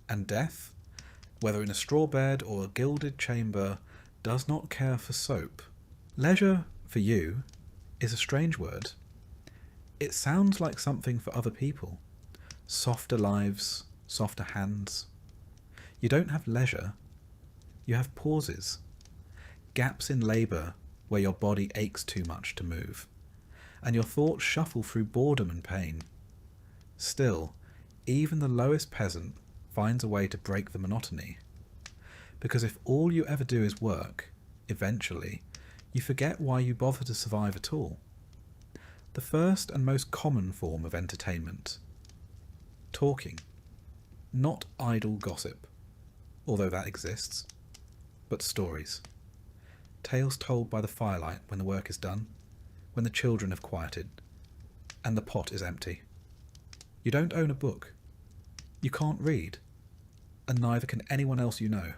And death, whether in a straw bed or a gilded chamber, does not care for soap. Leisure, for you, is a strange word. It sounds like something for other people. Softer lives, softer hands. You don't have leisure. You have pauses. Gaps in labour where your body aches too much to move, and your thoughts shuffle through boredom and pain. Still, even the lowest peasant finds a way to break the monotony. Because if all you ever do is work, eventually, you forget why you bother to survive at all. The first and most common form of entertainment. Talking. Not idle gossip, although that exists, but stories. Tales told by the firelight when the work is done, when the children have quieted, and the pot is empty. You don't own a book. You can't read, and neither can anyone else you know,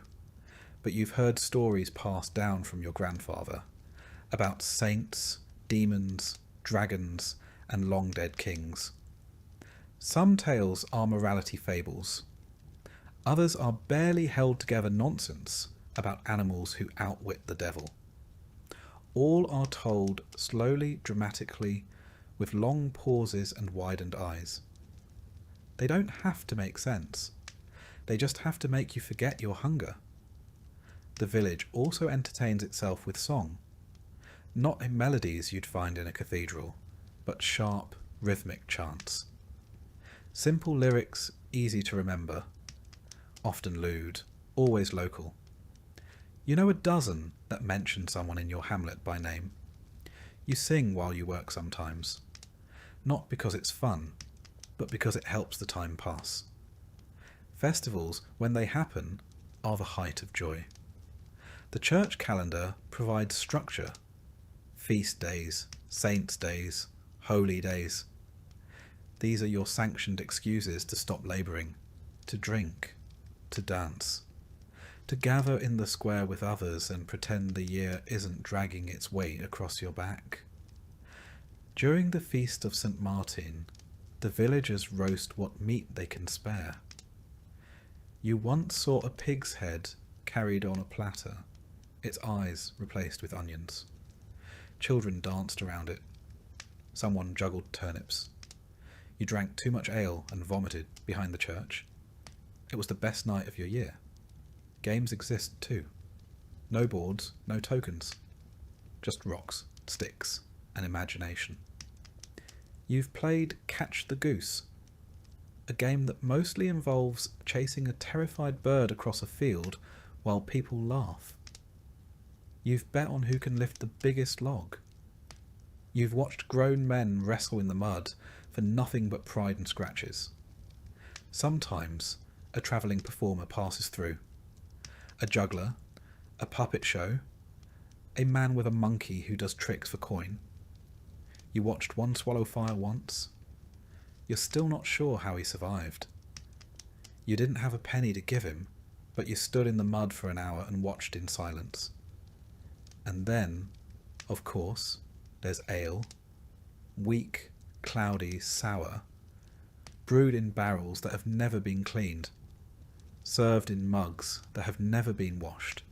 but you've heard stories passed down from your grandfather about saints, demons, dragons, and long-dead kings. Some tales are morality fables. Others are barely held together nonsense about animals who outwit the devil. All are told slowly, dramatically, with long pauses and widened eyes. They don't have to make sense. They just have to make you forget your hunger. The village also entertains itself with song. Not in melodies you'd find in a cathedral, but sharp, rhythmic chants. Simple lyrics, easy to remember. Often lewd, always local. You know a dozen that mention someone in your hamlet by name. You sing while you work sometimes. Not because it's fun, but because it helps the time pass. Festivals, when they happen, are the height of joy. The church calendar provides structure. Feast days, saints' days, holy days. These are your sanctioned excuses to stop labouring, to drink, to dance, to gather in the square with others and pretend the year isn't dragging its weight across your back. During the feast of St. Martin, the villagers roast what meat they can spare. You once saw a pig's head carried on a platter, its eyes replaced with onions. Children danced around it. Someone juggled turnips. You drank too much ale and vomited behind the church. It was the best night of your year. Games exist too. No boards, no tokens. Just rocks, sticks, and imagination. You've played Catch the Goose, a game that mostly involves chasing a terrified bird across a field while people laugh. You've bet on who can lift the biggest log. You've watched grown men wrestle in the mud for nothing but pride and scratches. Sometimes a travelling performer passes through. A juggler, a puppet show, a man with a monkey who does tricks for coin. You watched one swallow fire once. You're still not sure how he survived. You didn't have a penny to give him, but you stood in the mud for an hour and watched in silence. And then, of course, there's ale. Weak, cloudy, sour. Brewed in barrels that have never been cleaned. Served in mugs that have never been washed.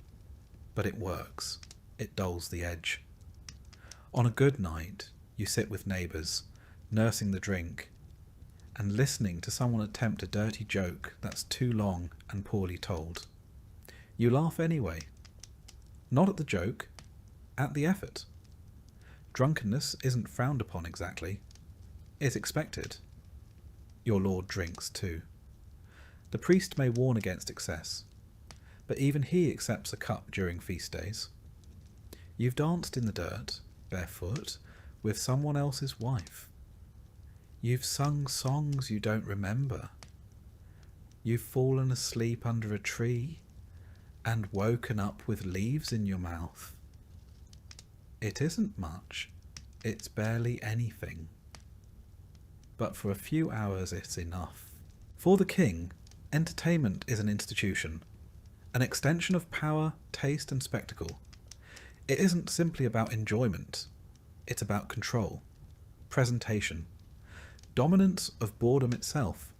But it works. It dulls the edge. On a good night, you sit with neighbours, nursing the drink, and listening to someone attempt a dirty joke that's too long and poorly told. You laugh anyway. Not at the joke, at the effort. Drunkenness isn't frowned upon exactly. It's expected. Your Lord drinks too. The priest may warn against excess, but even he accepts a cup during feast days. You've danced in the dirt, barefoot, with someone else's wife. You've sung songs you don't remember. You've fallen asleep under a tree and woken up with leaves in your mouth. It isn't much. It's barely anything. But for a few hours it's enough. For the king, entertainment is an institution, an extension of power, taste and spectacle. It isn't simply about enjoyment. It's about control, presentation, dominance of boredom itself.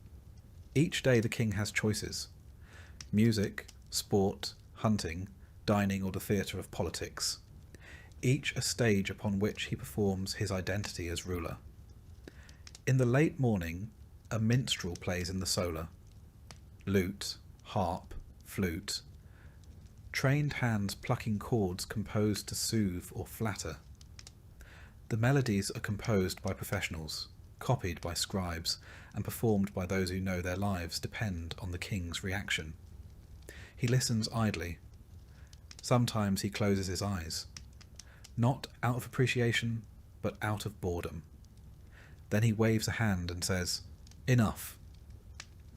Each day the king has choices. Music, sport, hunting, dining or the theatre of politics. Each a stage upon which he performs his identity as ruler. In the late morning, a minstrel plays in the solar. Lute, harp, flute. Trained hands plucking chords composed to soothe or flatter. The melodies are composed by professionals, copied by scribes, and performed by those who know their lives depend on the king's reaction. He listens idly. Sometimes he closes his eyes, not out of appreciation, but out of boredom. Then he waves a hand and says, "Enough."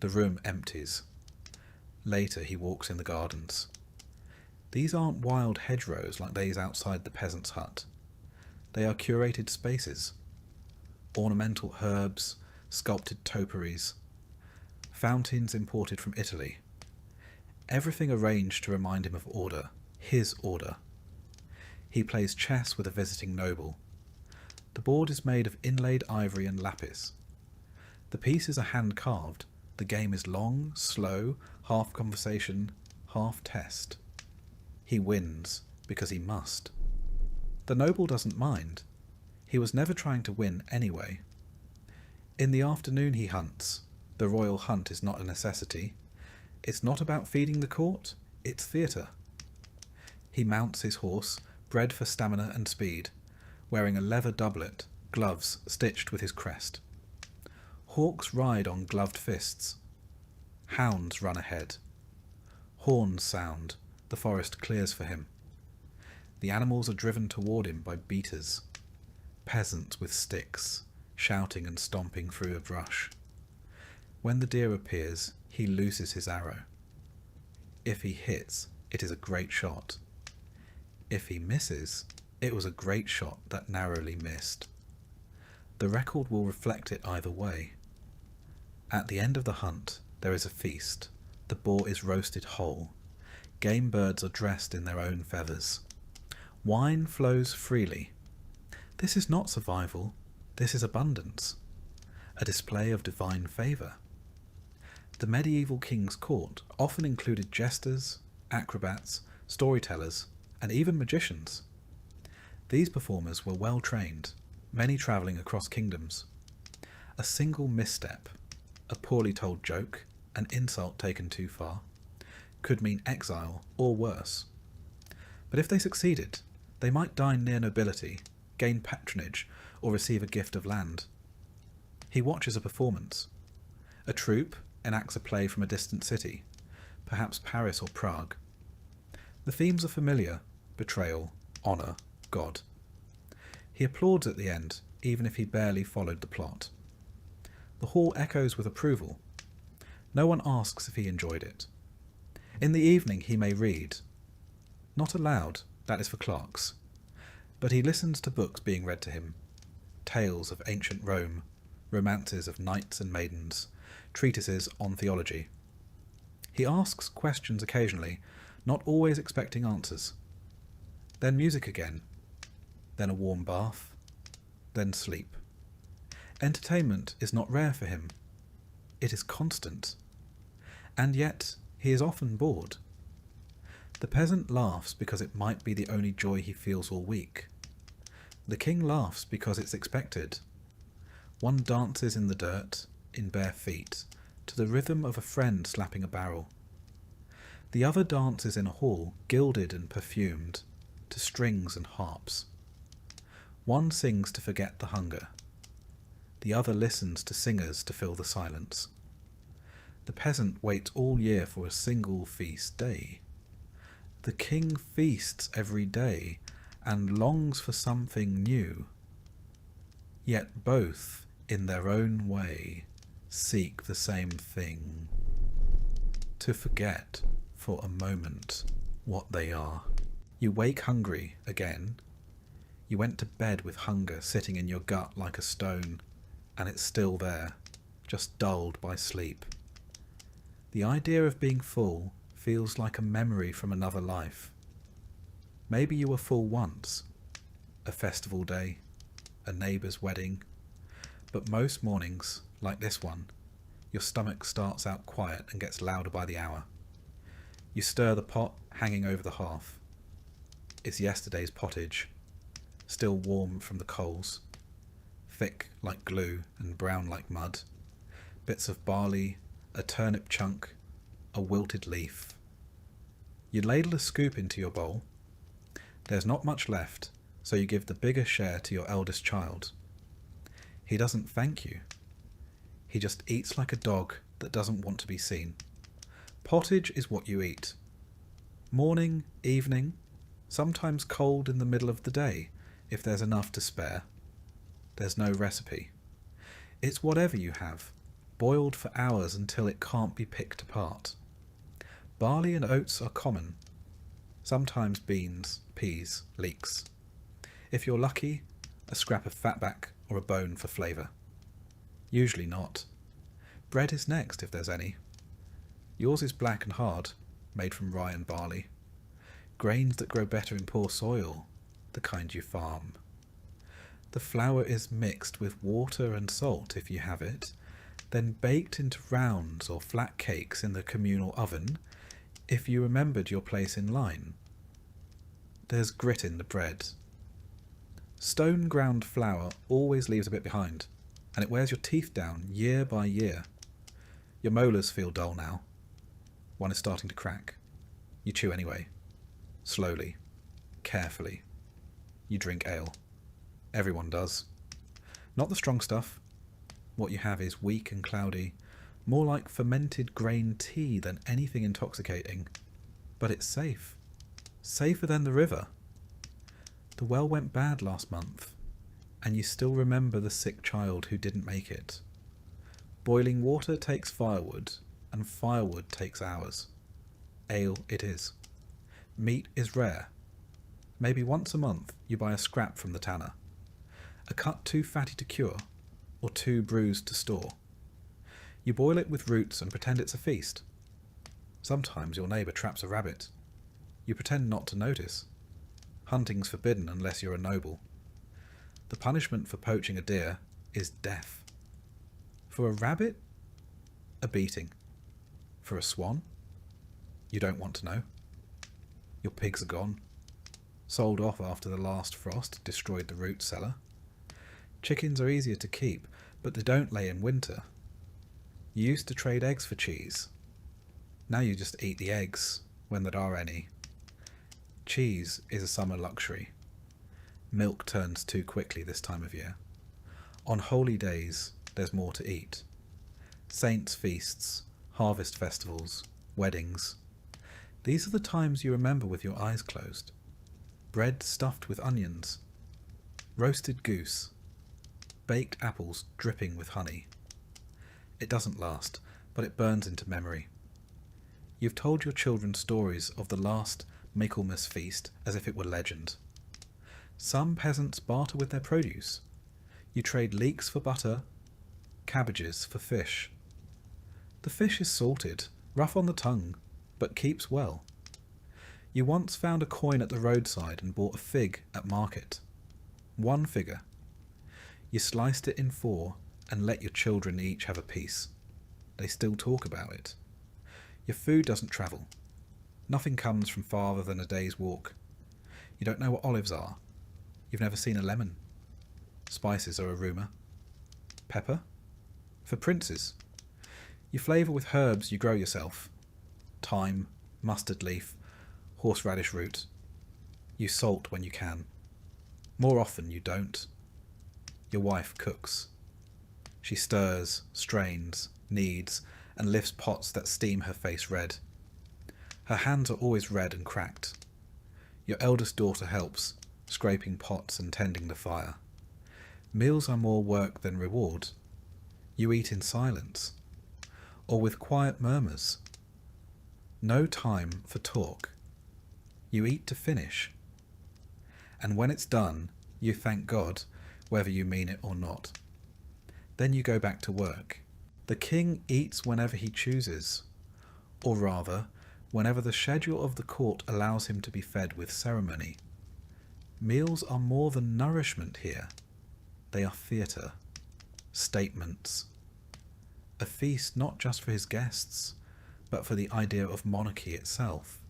The room empties. Later he walks in the gardens. These aren't wild hedgerows like those outside the peasant's hut. They are curated spaces. Ornamental herbs, sculpted topiaries, fountains imported from Italy. Everything arranged to remind him of order, his order. He plays chess with a visiting noble. The board is made of inlaid ivory and lapis. The pieces are hand-carved. The game is long, slow, half conversation, half test. He wins because he must. The noble doesn't mind. He was never trying to win anyway. In the afternoon he hunts. The royal hunt is not a necessity. It's not about feeding the court, it's theatre. He mounts his horse, bred for stamina and speed, wearing a leather doublet, gloves stitched with his crest. Hawks ride on gloved fists. Hounds run ahead. Horns sound. The forest clears for him. The animals are driven toward him by beaters. Peasants with sticks, shouting and stomping through a brush. When the deer appears, he looses his arrow. If he hits, it is a great shot. If he misses, it was a great shot that narrowly missed. The record will reflect it either way. At the end of the hunt, there is a feast. The boar is roasted whole. Game birds are dressed in their own feathers. Wine flows freely. This is not survival. This is abundance. A display of divine favour. The medieval king's court often included jesters, acrobats, storytellers, and even magicians. These performers were well trained, many travelling across kingdoms. A single misstep, a poorly told joke, an insult taken too far, could mean exile or worse. But if they succeeded, they might dine near nobility, gain patronage, or receive a gift of land. He watches a performance. A troupe enacts a play from a distant city, perhaps Paris or Prague. The themes are familiar: betrayal, honour, God. He applauds at the end, even if he barely followed the plot. The hall echoes with approval. No one asks if he enjoyed it. In the evening he may read. Not aloud, that is for clerks. But he listens to books being read to him. Tales of ancient Rome, romances of knights and maidens, treatises on theology. He asks questions occasionally, not always expecting answers. Then music again. Then a warm bath. Then sleep. Entertainment is not rare for him. It is constant. And yet he is often bored. The peasant laughs because it might be the only joy he feels all week. The king laughs because it's expected. One dances in the dirt, in bare feet, to the rhythm of a friend slapping a barrel. The other dances in a hall, gilded and perfumed, to strings and harps. One sings to forget the hunger. The other listens to singers to fill the silence. The peasant waits all year for a single feast day. The king feasts every day and longs for something new. Yet both, in their own way, seek the same thing: to forget for a moment what they are. You wake hungry again. You went to bed with hunger sitting in your gut like a stone, and it's still there, just dulled by sleep. The idea of being full feels like a memory from another life. Maybe you were full once, a festival day, a neighbour's wedding, but most mornings, like this one, your stomach starts out quiet and gets louder by the hour. You stir the pot hanging over the hearth. It's yesterday's pottage, still warm from the coals, thick like glue and brown like mud, bits of barley, a turnip chunk, a wilted leaf. You ladle a scoop into your bowl. There's not much left, so you give the bigger share to your eldest child. He doesn't thank you. He just eats like a dog that doesn't want to be seen. Pottage is what you eat. Morning, evening, sometimes cold in the middle of the day, if there's enough to spare. There's no recipe. It's whatever you have, boiled for hours until it can't be picked apart. Barley and oats are common. Sometimes beans, peas, leeks. If you're lucky, a scrap of fatback or a bone for flavour. Usually not. Bread is next if there's any. Yours is black and hard, made from rye and barley. Grains that grow better in poor soil, the kind you farm. The flour is mixed with water and salt if you have it, then baked into rounds or flat cakes in the communal oven if you remembered your place in line. There's grit in the bread. Stone ground flour always leaves a bit behind, and it wears your teeth down year by year. Your molars feel dull now. One is starting to crack. You chew anyway. Slowly. Carefully. You drink ale. Everyone does. Not the strong stuff. What you have is weak and cloudy, more like fermented grain tea than anything intoxicating. But it's safe. Safer than the river. The well went bad last month, and you still remember the sick child who didn't make it. Boiling water takes firewood, and firewood takes hours. Ale it is. Meat is rare. Maybe once a month you buy a scrap from the tanner. A cut too fatty to cure, or too bruised to store. You boil it with roots and pretend it's a feast. Sometimes your neighbour traps a rabbit. You pretend not to notice. Hunting's forbidden unless you're a noble. The punishment for poaching a deer is death. For a rabbit, a beating. For a swan, you don't want to know. Your pigs are gone. Sold off after the last frost destroyed the root cellar. Chickens are easier to keep, but they don't lay in winter. You used to trade eggs for cheese. Now you just eat the eggs, when there are any. Cheese is a summer luxury. Milk turns too quickly this time of year. On holy days, there's more to eat. Saints' feasts, harvest festivals, weddings. These are the times you remember with your eyes closed. Bread stuffed with onions. Roasted goose. Baked apples dripping with honey. It doesn't last, but it burns into memory. You've told your children stories of the last Michaelmas feast as if it were legend. Some peasants barter with their produce. You trade leeks for butter, cabbages for fish. The fish is salted, rough on the tongue, but keeps well. You once found a coin at the roadside and bought a fig at market. 1 figure. You sliced it in 4 and let your children each have a piece. They still talk about it. Your food doesn't travel. Nothing comes from farther than a day's walk. You don't know what olives are. You've never seen a lemon. Spices are a rumour. Pepper? For princes. You flavour with herbs you grow yourself. Thyme, mustard leaf, horseradish root. You salt when you can. More often you don't. Your wife cooks. She stirs, strains, kneads, and lifts pots that steam her face red. Her hands are always red and cracked. Your eldest daughter helps, scraping pots and tending the fire. Meals are more work than reward. You eat in silence, or with quiet murmurs. No time for talk. You eat to finish. And when it's done, you thank God, whether you mean it or not. Then you go back to work. The king eats whenever he chooses, or rather, whenever the schedule of the court allows him to be fed with ceremony. Meals are more than nourishment here. They are theatre, statements. A feast not just for his guests, but for the idea of monarchy itself.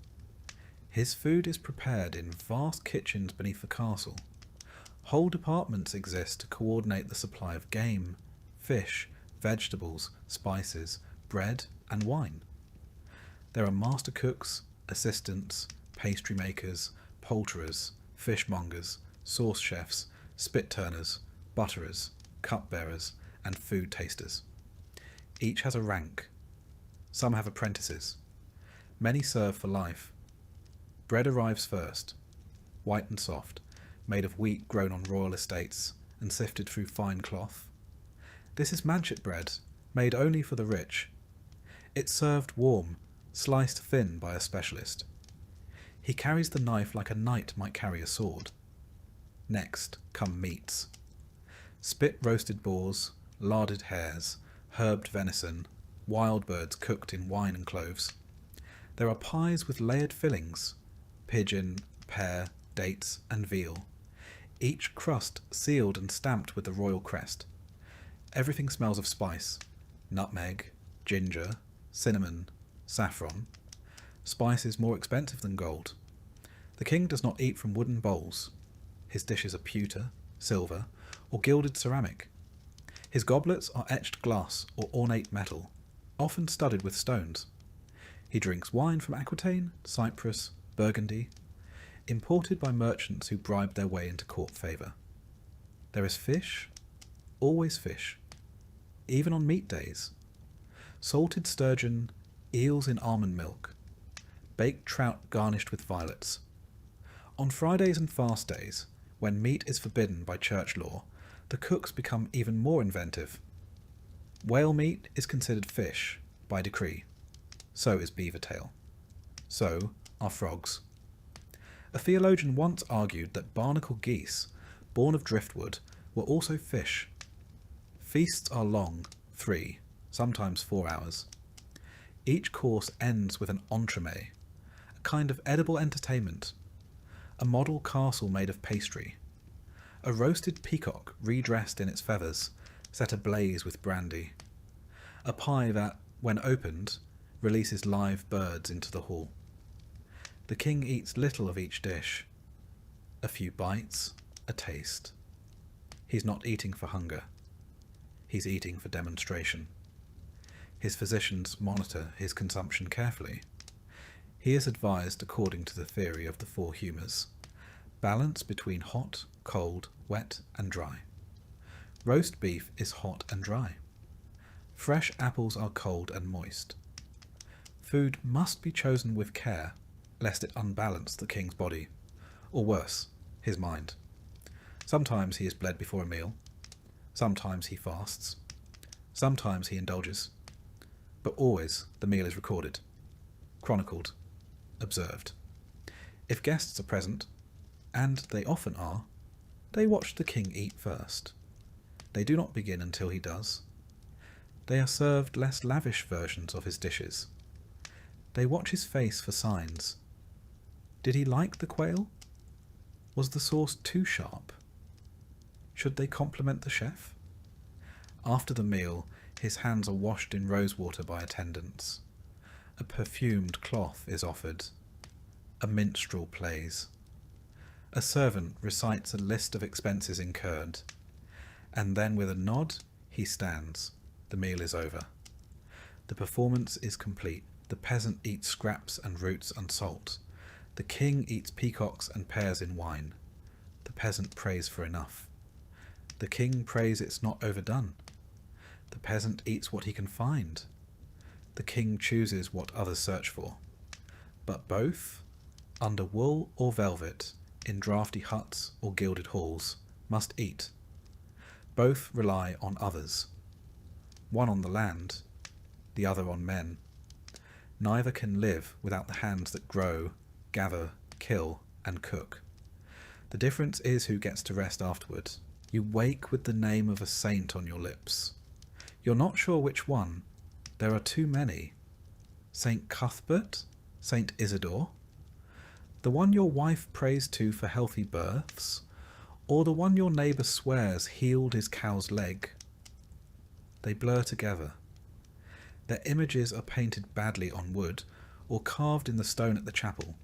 His food is prepared in vast kitchens beneath the castle. Whole departments exist to coordinate the supply of game, fish, vegetables, spices, bread, and wine. There are master cooks, assistants, pastry makers, poulterers, fishmongers, sauce chefs, spit turners, butterers, cupbearers, and food tasters. Each has a rank. Some have apprentices. Many serve for life. Bread arrives first, white and soft, made of wheat grown on royal estates and sifted through fine cloth. This is manchet bread, made only for the rich. It's served warm, sliced thin by a specialist. He carries the knife like a knight might carry a sword. Next come meats. Spit roasted boars, larded hares, herbed venison, wild birds cooked in wine and cloves. There are pies with layered fillings, pigeon, pear, dates, and veal, each crust sealed and stamped with the royal crest. Everything smells of spice: nutmeg, ginger, cinnamon, saffron. Spice is more expensive than gold. The king does not eat from wooden bowls. His dishes are pewter, silver, or gilded ceramic. His goblets are etched glass or ornate metal, often studded with stones. He drinks wine from Aquitaine, Cyprus, Burgundy, imported by merchants who bribe their way into court favour. There is fish, always fish, even on meat days. Salted sturgeon, eels in almond milk, baked trout garnished with violets. On Fridays and fast days, when meat is forbidden by church law, the cooks become even more inventive. Whale meat is considered fish by decree. So is beaver tail. So are frogs. A theologian once argued that barnacle geese, born of driftwood, were also fish. Feasts are long, 3, sometimes 4 hours. Each course ends with an entremet, a kind of edible entertainment, a model castle made of pastry, a roasted peacock redressed in its feathers, set ablaze with brandy, a pie that, when opened, releases live birds into the hall. The king eats little of each dish. A few bites, a taste. He's not eating for hunger. He's eating for demonstration. His physicians monitor his consumption carefully. He is advised according to the theory of the 4 humours: balance between hot, cold, wet, and dry. Roast beef is hot and dry. Fresh apples are cold and moist. Food must be chosen with care, lest it unbalance the king's body, or worse, his mind. Sometimes he is bled before a meal. Sometimes he fasts. Sometimes he indulges. But always the meal is recorded, chronicled, observed. If guests are present, and they often are, they watch the king eat first. They do not begin until he does. They are served less lavish versions of his dishes. They watch his face for signs. Did he like the quail? Was the sauce too sharp? Should they compliment the chef? After the meal, his hands are washed in rosewater by attendants. A perfumed cloth is offered. A minstrel plays. A servant recites a list of expenses incurred, and then with a nod he stands. The meal is over. The performance is complete. The peasant eats scraps and roots and salt. The king eats peacocks and pears in wine. The peasant prays for enough. The king prays it's not overdone. The peasant eats what he can find. The king chooses what others search for. But both, under wool or velvet, in draughty huts or gilded halls, must eat. Both rely on others. One on the land, the other on men. Neither can live without the hands that grow, gather, kill, and cook. The difference is who gets to rest afterward. You wake with the name of a saint on your lips. You're not sure which one. There are too many. Saint Cuthbert? Saint Isidore? The one your wife prays to for healthy births? Or the one your neighbour swears healed his cow's leg? They blur together. Their images are painted badly on wood or carved in the stone at the chapel.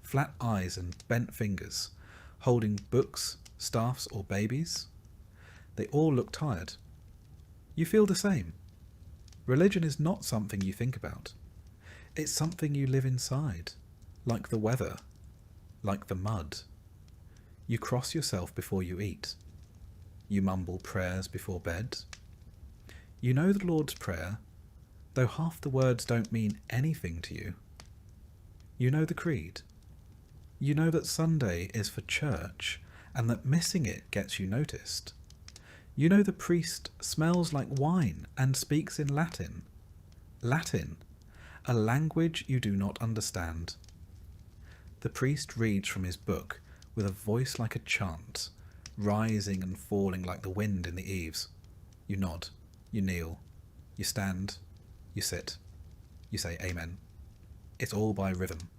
Flat eyes and bent fingers, holding books, staffs or babies. They all look tired. You feel the same. Religion is not something you think about. It's something you live inside, like the weather, like the mud. You cross yourself before you eat. You mumble prayers before bed. You know the Lord's Prayer, though half the words don't mean anything to you. You know the Creed. You know that Sunday is for church, and that missing it gets you noticed. You know the priest smells like wine and speaks in Latin. Latin, a language you do not understand. The priest reads from his book with a voice like a chant, rising and falling like the wind in the eaves. You nod, you kneel, you stand, you sit, you say amen. It's all by rhythm,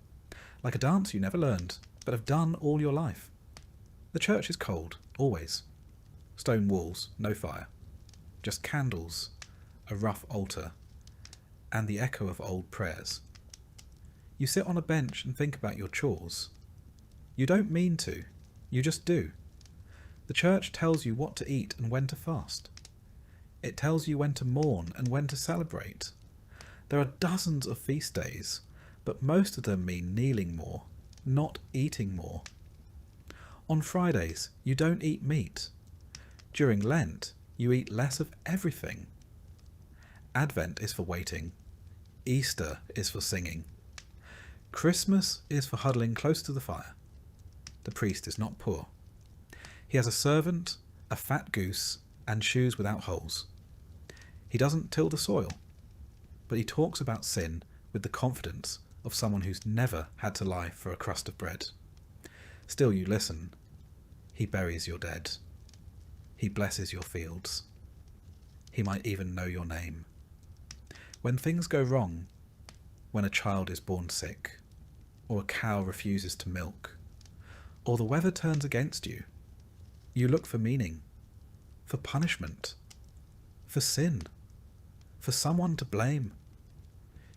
like a dance you never learned, but have done all your life. The church is cold, always. Stone walls, no fire. Just candles, a rough altar, and the echo of old prayers. You sit on a bench and think about your chores. You don't mean to, you just do. The church tells you what to eat and when to fast. It tells you when to mourn and when to celebrate. There are dozens of feast days, but most of them mean kneeling more, not eating more. On Fridays, you don't eat meat. During Lent, you eat less of everything. Advent is for waiting. Easter is for singing. Christmas is for huddling close to the fire. The priest is not poor. He has a servant, a fat goose, and shoes without holes. He doesn't till the soil, but he talks about sin with the confidence of someone who's never had to lie for a crust of bread. Still you listen. He buries your dead. He blesses your fields. He might even know your name. When things go wrong, when a child is born sick, or a cow refuses to milk, or the weather turns against you, you look for meaning, for punishment, for sin, for someone to blame.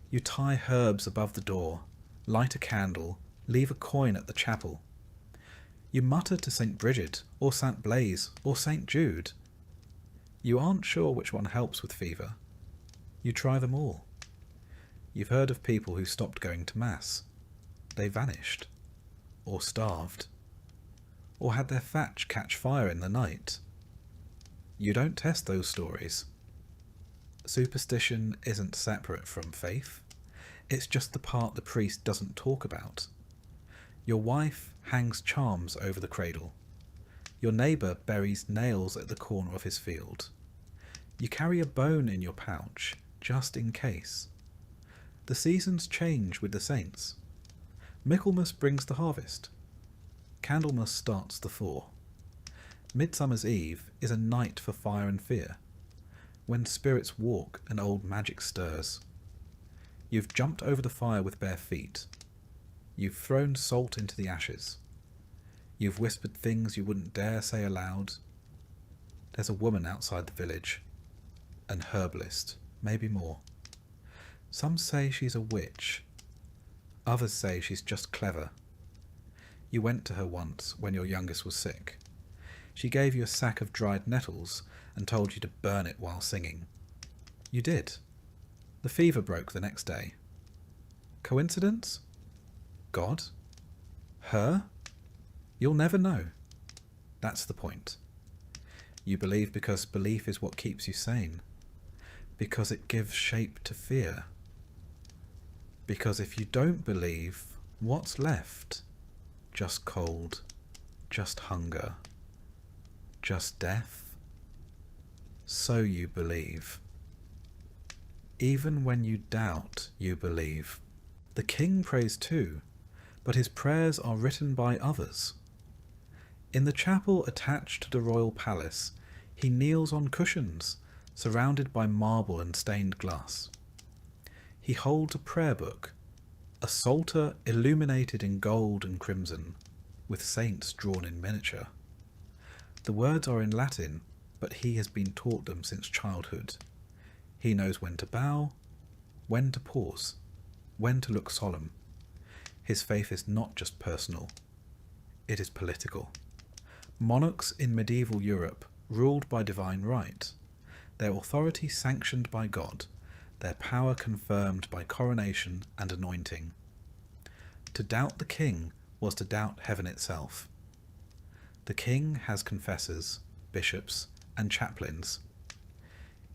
You tie herbs above the door, light a candle, leave a coin at the chapel. You mutter to St. Bridget, or St. Blaise, or St. Jude. You aren't sure which one helps with fever. You try them all. You've heard of people who stopped going to Mass. They vanished, or starved, or had their thatch catch fire in the night. You don't test those stories. Superstition isn't separate from faith. It's just the part the priest doesn't talk about. Your wife hangs charms over the cradle. Your neighbour buries nails at the corner of his field. You carry a bone in your pouch, just in case. The seasons change with the saints. Michaelmas brings the harvest. Candlemas starts the thaw. Midsummer's Eve is a night for fire and fear, when spirits walk and old magic stirs. You've jumped over the fire with bare feet. You've thrown salt into the ashes. You've whispered things you wouldn't dare say aloud. There's a woman outside the village, an herbalist, maybe more. Some say she's a witch. Others say she's just clever. You went to her once when your youngest was sick. She gave you a sack of dried nettles and told you to burn it while singing. You did. The fever broke the next day. Coincidence? God? Her? You'll never know. That's the point. You believe because belief is what keeps you sane. Because it gives shape to fear. Because if you don't believe, what's left? Just cold, just hunger, just death? So you believe. Even when you doubt, you believe. The king prays too, but his prayers are written by others. In the chapel attached to the royal palace, he kneels on cushions, surrounded by marble and stained glass. He holds a prayer book, a psalter illuminated in gold and crimson, with saints drawn in miniature. The words are in Latin, but he has been taught them since childhood. He knows when to bow, when to pause, when to look solemn. His faith is not just personal, it is political. Monarchs in medieval Europe ruled by divine right, their authority sanctioned by God, their power confirmed by coronation and anointing. To doubt the king was to doubt heaven itself. The king has confessors, bishops, and chaplains.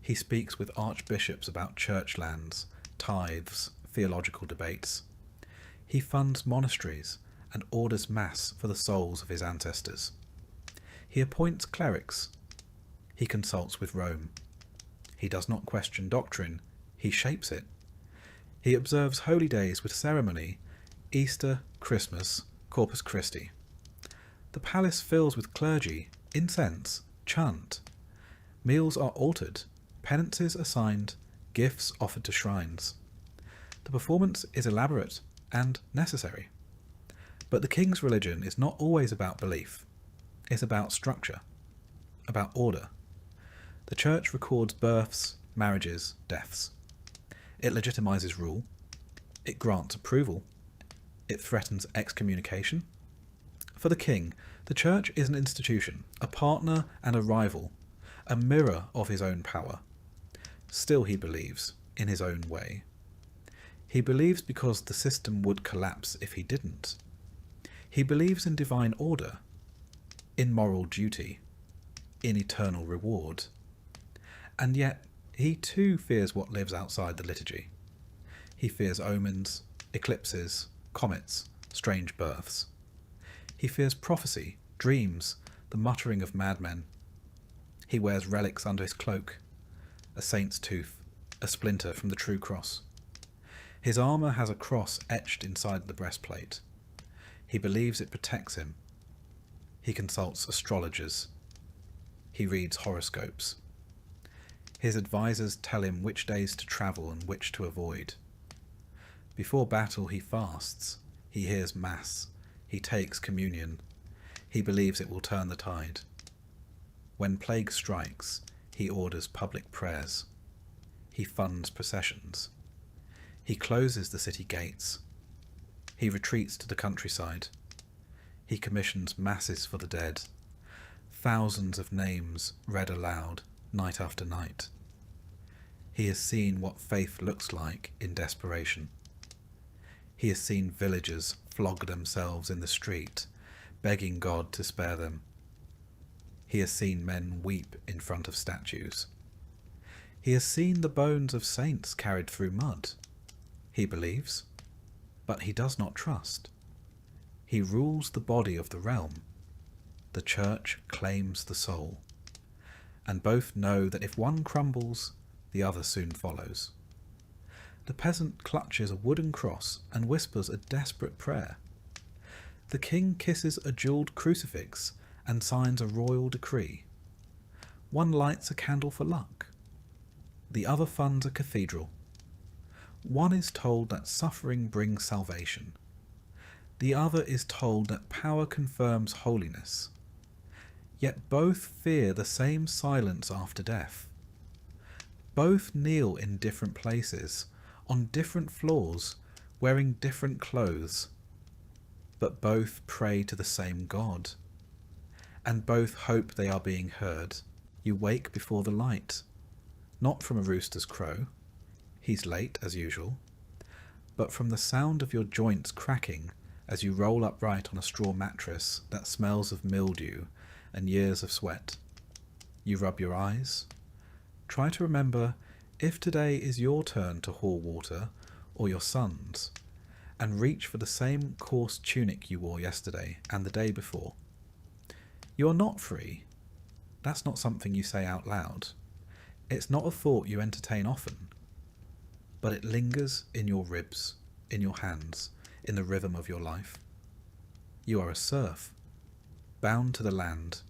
He speaks with archbishops about church lands, tithes, theological debates. He funds monasteries and orders mass for the souls of his ancestors. He appoints clerics. He consults with Rome. He does not question doctrine, he shapes it. He observes holy days with ceremony, Easter, Christmas, Corpus Christi. The palace fills with clergy, incense, chant. Meals are altered, penances assigned, gifts offered to shrines. The performance is elaborate and necessary. But the king's religion is not always about belief. It's about structure, about order. The church records births, marriages, deaths. It legitimizes rule. It grants approval. It threatens excommunication. For the king, the church is an institution, a partner and a rival, a mirror of his own power. Still he believes, in his own way. He believes because the system would collapse if he didn't. He believes in divine order, in moral duty, in eternal reward. And yet, he too fears what lives outside the liturgy. He fears omens, eclipses, comets, strange births. He fears prophecy, dreams, the muttering of madmen. He wears relics under his cloak, a saint's tooth, a splinter from the true cross. His armour has a cross etched inside the breastplate. He believes it protects him. He consults astrologers. He reads horoscopes. His advisors tell him which days to travel and which to avoid. Before battle he fasts. He hears mass. He takes communion. He believes it will turn the tide. When plague strikes, he orders public prayers. He funds processions. He closes the city gates. He retreats to the countryside. He commissions masses for the dead. Thousands of names read aloud, night after night. He has seen what faith looks like in desperation. He has seen villagers flog themselves in the street, begging God to spare them. He has seen men weep in front of statues. He has seen the bones of saints carried through mud. He believes, but he does not trust. He rules the body of the realm. The church claims the soul. And both know that if one crumbles, the other soon follows. The peasant clutches a wooden cross and whispers a desperate prayer. The king kisses a jewelled crucifix and signs a royal decree. One lights a candle for luck. The other funds a cathedral. One is told that suffering brings salvation. The other is told that power confirms holiness. Yet both fear the same silence after death. Both kneel in different places, on different floors, wearing different clothes. but both pray to the same God, and both hope they are being heard. You wake before the light, not from a rooster's crow, he's late as usual, but from the sound of your joints cracking as you roll upright on a straw mattress that smells of mildew and years of sweat. You rub your eyes, try to remember if today is your turn to haul water or your son's, and reach for the same coarse tunic you wore yesterday and the day before. You are not free. That's not something you say out loud. It's not a thought you entertain often, but it lingers in your ribs, in your hands, in the rhythm of your life. You are a serf, bound to the land.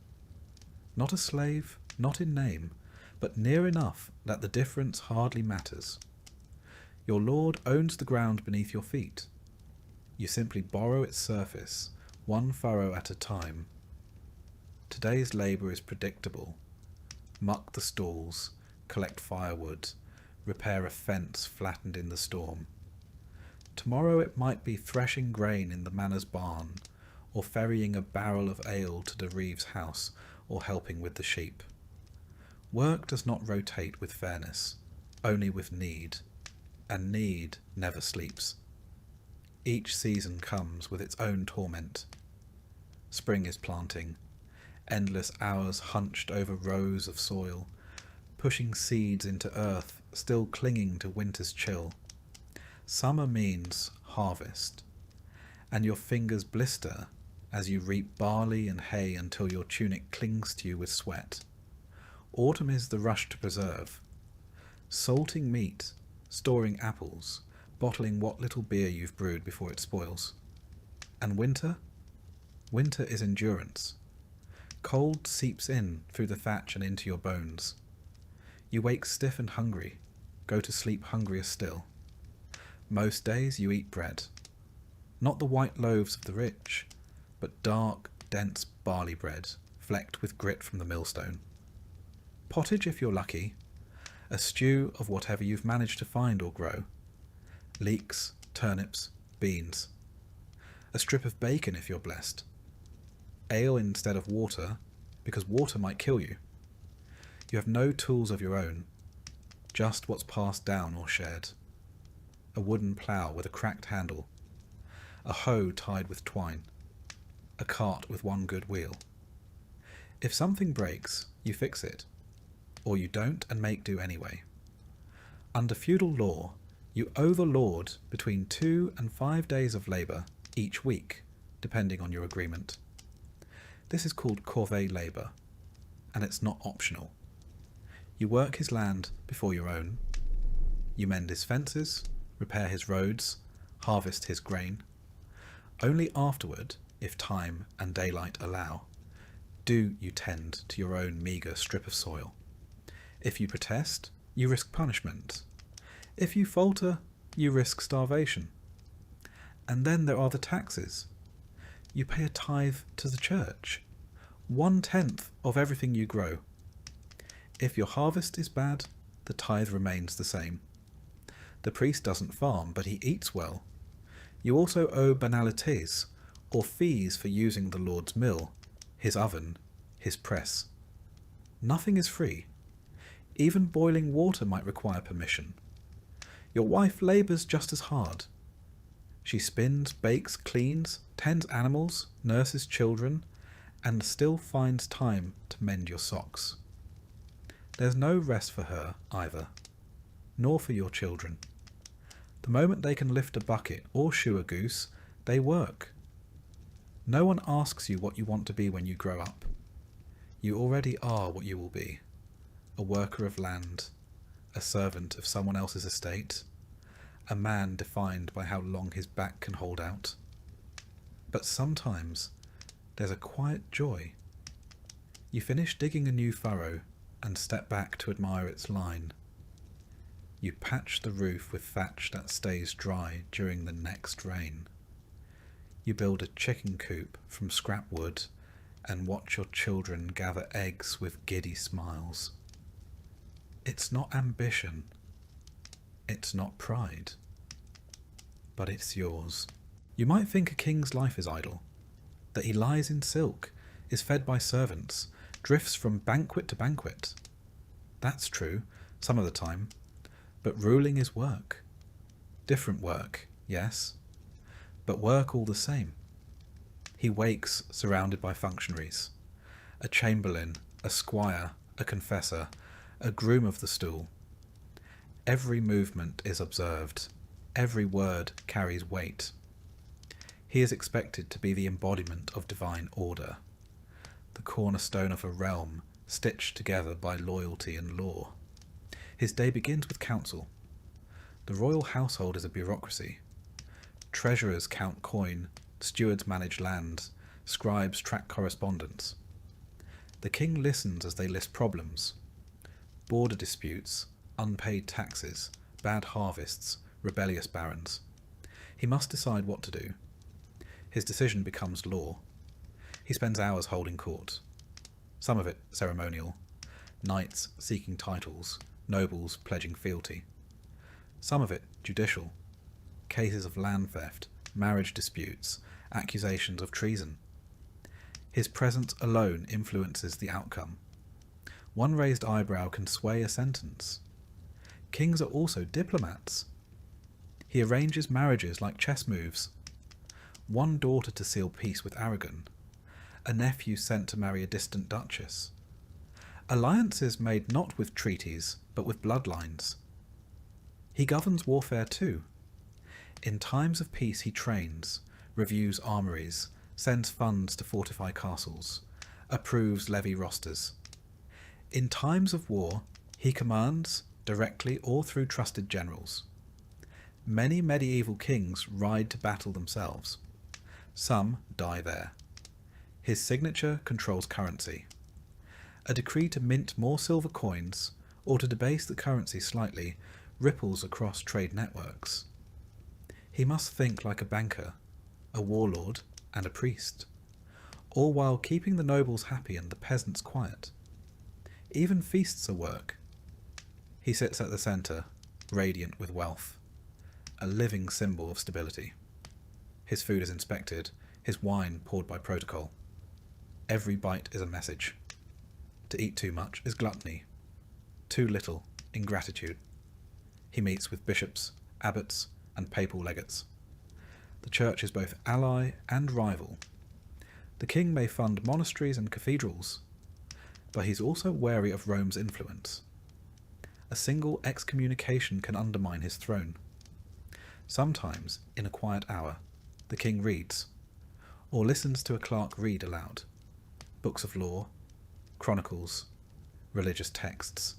Not a slave, not in name, but near enough that the difference hardly matters. Your lord owns the ground beneath your feet. You simply borrow its surface, one furrow at a time. Today's labour is predictable. Muck the stalls, collect firewood, repair a fence flattened in the storm. Tomorrow it might be threshing grain in the manor's barn, or ferrying a barrel of ale to the Reeves' house, or helping with the sheep. Work does not rotate with fairness, only with need, and need never sleeps. Each season comes with its own torment. Spring is planting, endless hours hunched over rows of soil, pushing seeds into earth still clinging to winter's chill. Summer means harvest, and your fingers blister as you reap barley and hay until your tunic clings to you with sweat. Autumn is the rush to preserve, salting meat, storing apples, bottling what little beer you've brewed before it spoils. And winter? Winter is endurance. Cold seeps in through the thatch and into your bones. You wake stiff and hungry, go to sleep hungrier still. Most days you eat bread, not the white loaves of the rich, but dark, dense barley bread, flecked with grit from the millstone. Pottage if you're lucky, a stew of whatever you've managed to find or grow. Leeks, turnips, beans. A strip of bacon if you're blessed. Ale instead of water, because water might kill you. You have no tools of your own, just what's passed down or shared. A wooden plough with a cracked handle, a hoe tied with twine, a cart with one good wheel. If something breaks, you fix it, or you don't and make do anyway. Under feudal law, you owe the lord between 2 and 5 days of labour each week, depending on your agreement. This is called corvée labour, and it's not optional. You work his land before your own. You mend his fences, repair his roads, harvest his grain. Only afterward, if time and daylight allow, do you tend to your own meagre strip of soil. If you protest, you risk punishment. If you falter, you risk starvation. And then there are the taxes. You pay a tithe to the church, 1/10 of everything you grow. If your harvest is bad, the tithe remains the same. The priest doesn't farm, but he eats well. You also owe banalités, or fees for using the Lord's mill, his oven, his press. Nothing is free. Even boiling water might require permission. Your wife labours just as hard. She spins, bakes, cleans, tends animals, nurses children, and still finds time to mend your socks. There's no rest for her either, nor for your children. The moment they can lift a bucket or shoe a goose, they work. No one asks you what you want to be when you grow up. You already are what you will be, a worker of land, a servant of someone else's estate, a man defined by how long his back can hold out. But sometimes there's a quiet joy. You finish digging a new furrow and step back to admire its line. You patch the roof with thatch that stays dry during the next rain. You build a chicken coop from scrap wood and watch your children gather eggs with giddy smiles. It's not ambition. It's not pride. But it's yours. You might think a king's life is idle, that he lies in silk, is fed by servants, drifts from banquet to banquet. That's true, some of the time, but ruling is work. Different work, yes, but work all the same. He wakes surrounded by functionaries, a chamberlain, a squire, a confessor, a groom of the stool. Every movement is observed, every word carries weight. He is expected to be the embodiment of divine order, the cornerstone of a realm stitched together by loyalty and law. His day begins with council. The royal household is a bureaucracy. Treasurers count coin, stewards manage land, scribes track correspondence. The king listens as they list problems: border disputes, unpaid taxes, bad harvests, rebellious barons. He must decide what to do. His decision becomes law. He spends hours holding court, some of it ceremonial, knights seeking titles, nobles pledging fealty. Some of it judicial, cases of land theft, marriage disputes, accusations of treason. His presence alone influences the outcome. One raised eyebrow can sway a sentence. Kings are also diplomats. He arranges marriages like chess moves. One daughter to seal peace with Aragon, a nephew sent to marry a distant duchess. Alliances made not with treaties, but with bloodlines. He governs warfare too. In times of peace he trains, reviews armories, sends funds to fortify castles, approves levy rosters. In times of war, he commands, directly or through trusted generals. Many medieval kings ride to battle themselves. Some die there. His signature controls currency. A decree to mint more silver coins, or to debase the currency slightly, ripples across trade networks. He must think like a banker, a warlord, and a priest, all while keeping the nobles happy and the peasants quiet. Even feasts are work. He sits at the centre, radiant with wealth, a living symbol of stability. His food is inspected, his wine poured by protocol. Every bite is a message. To eat too much is gluttony. Too little, ingratitude. He meets with bishops, abbots, and papal legates. The church is both ally and rival. The king may fund monasteries and cathedrals, but he's also wary of Rome's influence. A single excommunication can undermine his throne. Sometimes, in a quiet hour, the king reads, or listens to a clerk read aloud, books of law, chronicles, religious texts.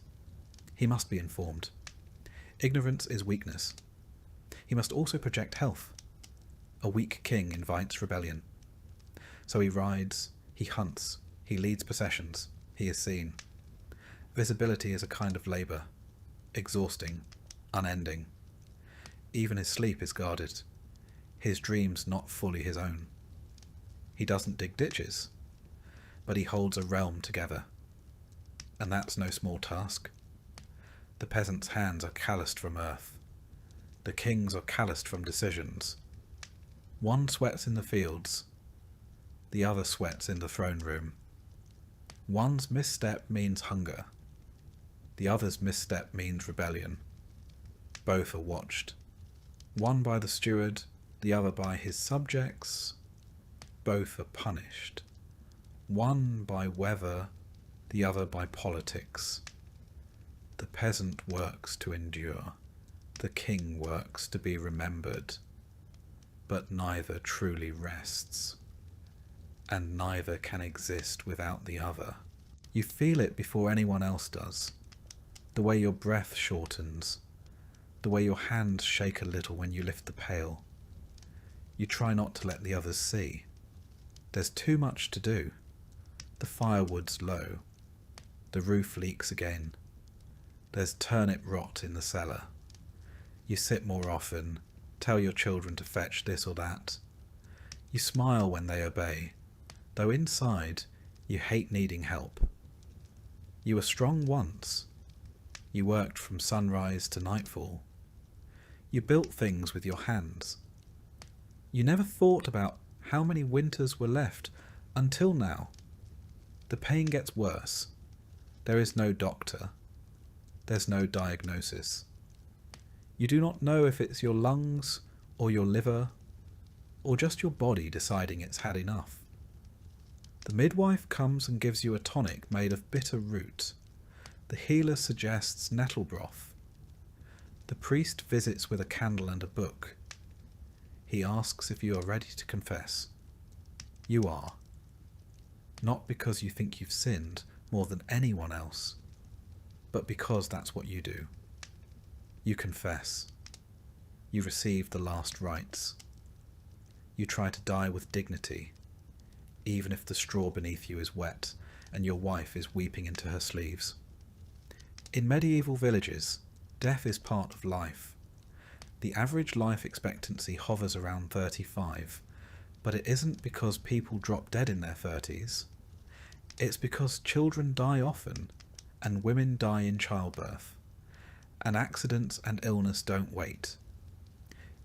He must be informed. Ignorance is weakness. He must also project health. A weak king invites rebellion. So he rides, he hunts, he leads processions, he is seen. Visibility is a kind of labour, exhausting, unending. Even his sleep is guarded, his dreams not fully his own. He doesn't dig ditches, but he holds a realm together. And that's no small task. The peasants' hands are calloused from earth. The king's are calloused from decisions. One sweats in the fields, the other sweats in the throne room. One's misstep means hunger, the other's misstep means rebellion. Both are watched, one by the steward, the other by his subjects. Both are punished, one by weather, the other by politics. The peasant works to endure, the king works to be remembered, but neither truly rests, and neither can exist without the other. You feel it before anyone else does, the way your breath shortens, the way your hands shake a little when you lift the pail. You try not to let the others see. There's too much to do. The firewood's low. The roof leaks again. There's turnip rot in the cellar. You sit more often, tell your children to fetch this or that. You smile when they obey, though inside you hate needing help. You were strong once. You worked from sunrise to nightfall. You built things with your hands. You never thought about how many winters were left until now. The pain gets worse. There is no doctor. There's no diagnosis. You do not know if it's your lungs or your liver or just your body deciding it's had enough. The midwife comes and gives you a tonic made of bitter root. The healer suggests nettle broth. The priest visits with a candle and a book. He asks if you are ready to confess. You are. Not because you think you've sinned more than anyone else, but because that's what you do. You confess. You receive the last rites. You try to die with dignity, even if the straw beneath you is wet and your wife is weeping into her sleeves. In medieval villages, death is part of life. The average life expectancy hovers around 35, but it isn't because people drop dead in their 30s. It's because children die often, and women die in childbirth, and accidents and illness don't wait.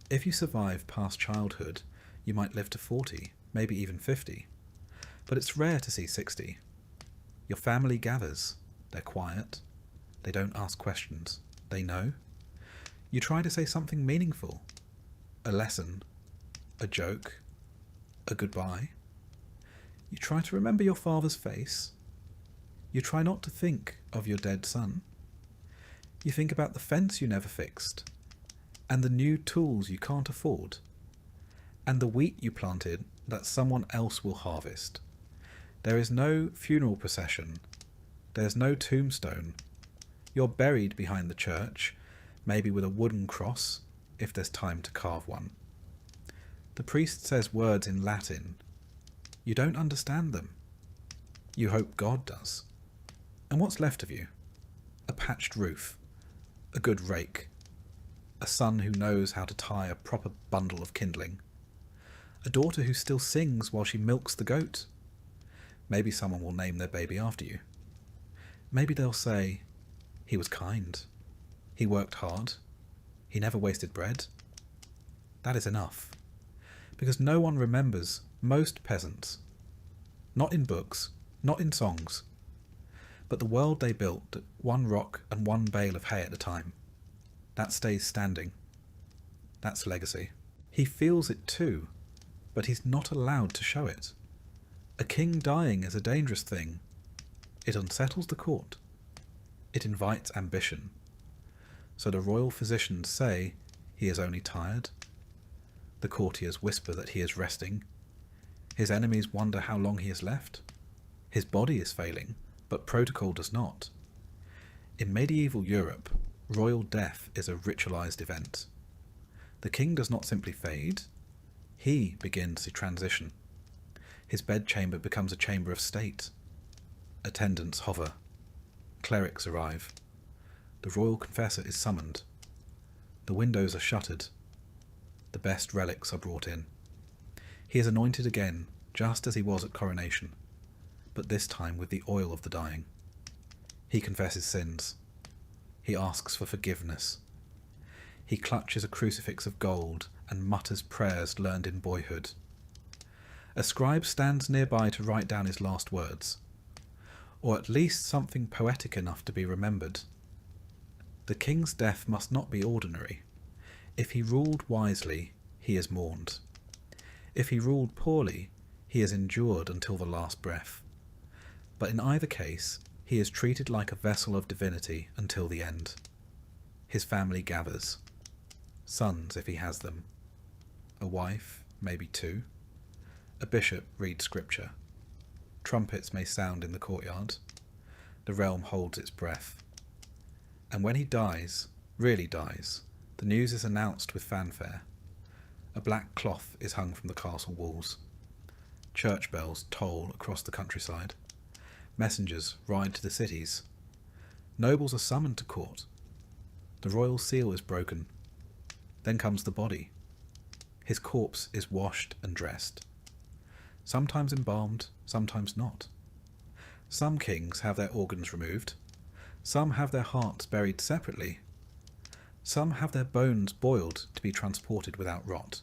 If you survive past childhood, you might live to 40, maybe even 50, but it's rare to see 60. Your family gathers. They're quiet. They don't ask questions. They know. You try to say something meaningful. A lesson. A joke. A goodbye. You try to remember your father's face. You try not to think of your dead son. You think about the fence you never fixed, and the new tools you can't afford, and the wheat you planted that someone else will harvest. There is no funeral procession. There's no tombstone. You're buried behind the church, maybe with a wooden cross, if there's time to carve one. The priest says words in Latin. You don't understand them. You hope God does. And what's left of you? A patched roof, a good rake, a son who knows how to tie a proper bundle of kindling, a daughter who still sings while she milks the goat. Maybe someone will name their baby after you. Maybe they'll say, he was kind, he worked hard, he never wasted bread. That is enough, because no one remembers most peasants, not in books, not in songs, but the world they built at one rock and one bale of hay at a time. That stays standing. That's legacy. He feels it too, but he's not allowed to show it. A king dying is a dangerous thing. It unsettles the court. It invites ambition. So the royal physicians say he is only tired. The courtiers whisper that he is resting. His enemies wonder how long he has left. His body is failing, but protocol does not. In medieval Europe, royal death is a ritualized event. The king does not simply fade. He begins the transition. His bedchamber becomes a chamber of state. Attendants hover. Clerics arrive. The royal confessor is summoned. The windows are shuttered. The best relics are brought in. He is anointed again, just as he was at coronation, but this time with the oil of the dying. He confesses sins. He asks for forgiveness. He clutches a crucifix of gold and mutters prayers learned in boyhood. A scribe stands nearby to write down his last words, or at least something poetic enough to be remembered. The king's death must not be ordinary. If he ruled wisely, he is mourned. If he ruled poorly, he is endured until the last breath. But in either case, he is treated like a vessel of divinity until the end. His family gathers. Sons, if he has them. A wife, maybe two. A bishop reads scripture. Trumpets may sound in the courtyard. The realm holds its breath. And when he dies, really dies, the news is announced with fanfare. A black cloth is hung from the castle walls. Church bells toll across the countryside. Messengers ride to the cities. Nobles are summoned to court. The royal seal is broken. Then comes the body. His corpse is washed and dressed. Sometimes embalmed, sometimes not. Some kings have their organs removed. Some have their hearts buried separately. Some have their bones boiled to be transported without rot.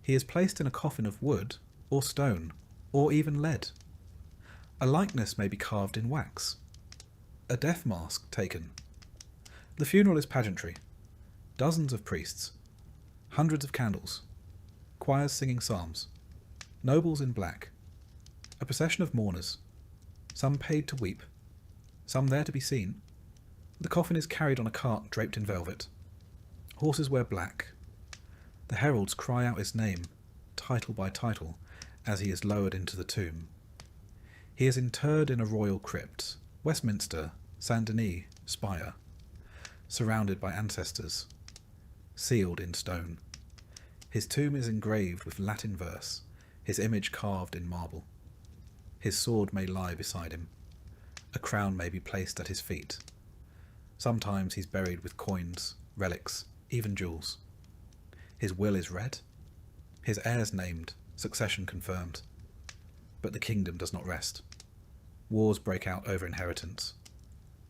He is placed in a coffin of wood, or stone, or even lead. A likeness may be carved in wax. A death mask taken. The funeral is pageantry. Dozens of priests. Hundreds of candles. Choirs singing psalms. Nobles in black. A procession of mourners. Some paid to weep. Some there to be seen. The coffin is carried on a cart draped in velvet. Horses wear black. The heralds cry out his name, title by title, as he is lowered into the tomb. He is interred in a royal crypt, Westminster, Saint Denis, spire, surrounded by ancestors, sealed in stone. His tomb is engraved with Latin verse, his image carved in marble. His sword may lie beside him. A crown may be placed at his feet. Sometimes he's buried with coins, relics, even jewels. His will is read. His heirs named, succession confirmed. But the kingdom does not rest. Wars break out over inheritance.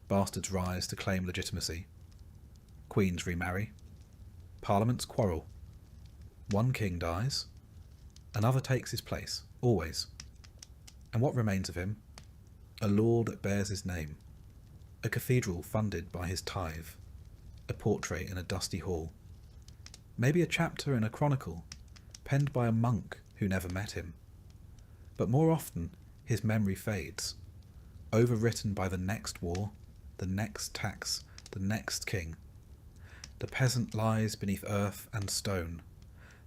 Bastards rise to claim legitimacy. Queens remarry. Parliaments quarrel. One king dies. Another takes his place, always. And what remains of him? A law that bears his name. A cathedral funded by his tithe. A portrait in a dusty hall. Maybe a chapter in a chronicle, penned by a monk who never met him. But more often, his memory fades, overwritten by the next war, the next tax, the next king. The peasant lies beneath earth and stone.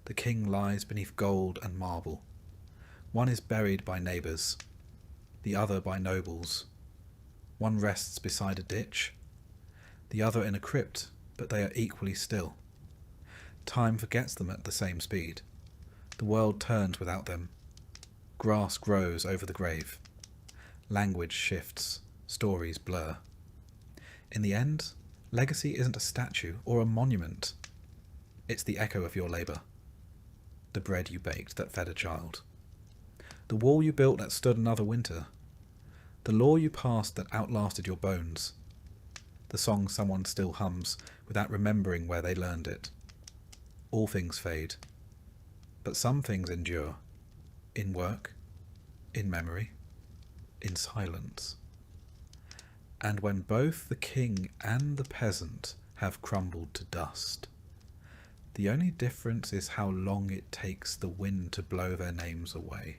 The king lies beneath gold and marble. One is buried by neighbours, the other by nobles. One rests beside a ditch, the other in a crypt, but they are equally still. Time forgets them at the same speed. The world turns without them. Grass grows over the grave. Language shifts. Stories blur. In the end, legacy isn't a statue or a monument. It's the echo of your labour. The bread you baked that fed a child. The wall you built that stood another winter. The law you passed that outlasted your bones. The song someone still hums without remembering where they learned it. All things fade, but some things endure, in work, in memory, in silence. And when both the king and the peasant have crumbled to dust, the only difference is how long it takes the wind to blow their names away.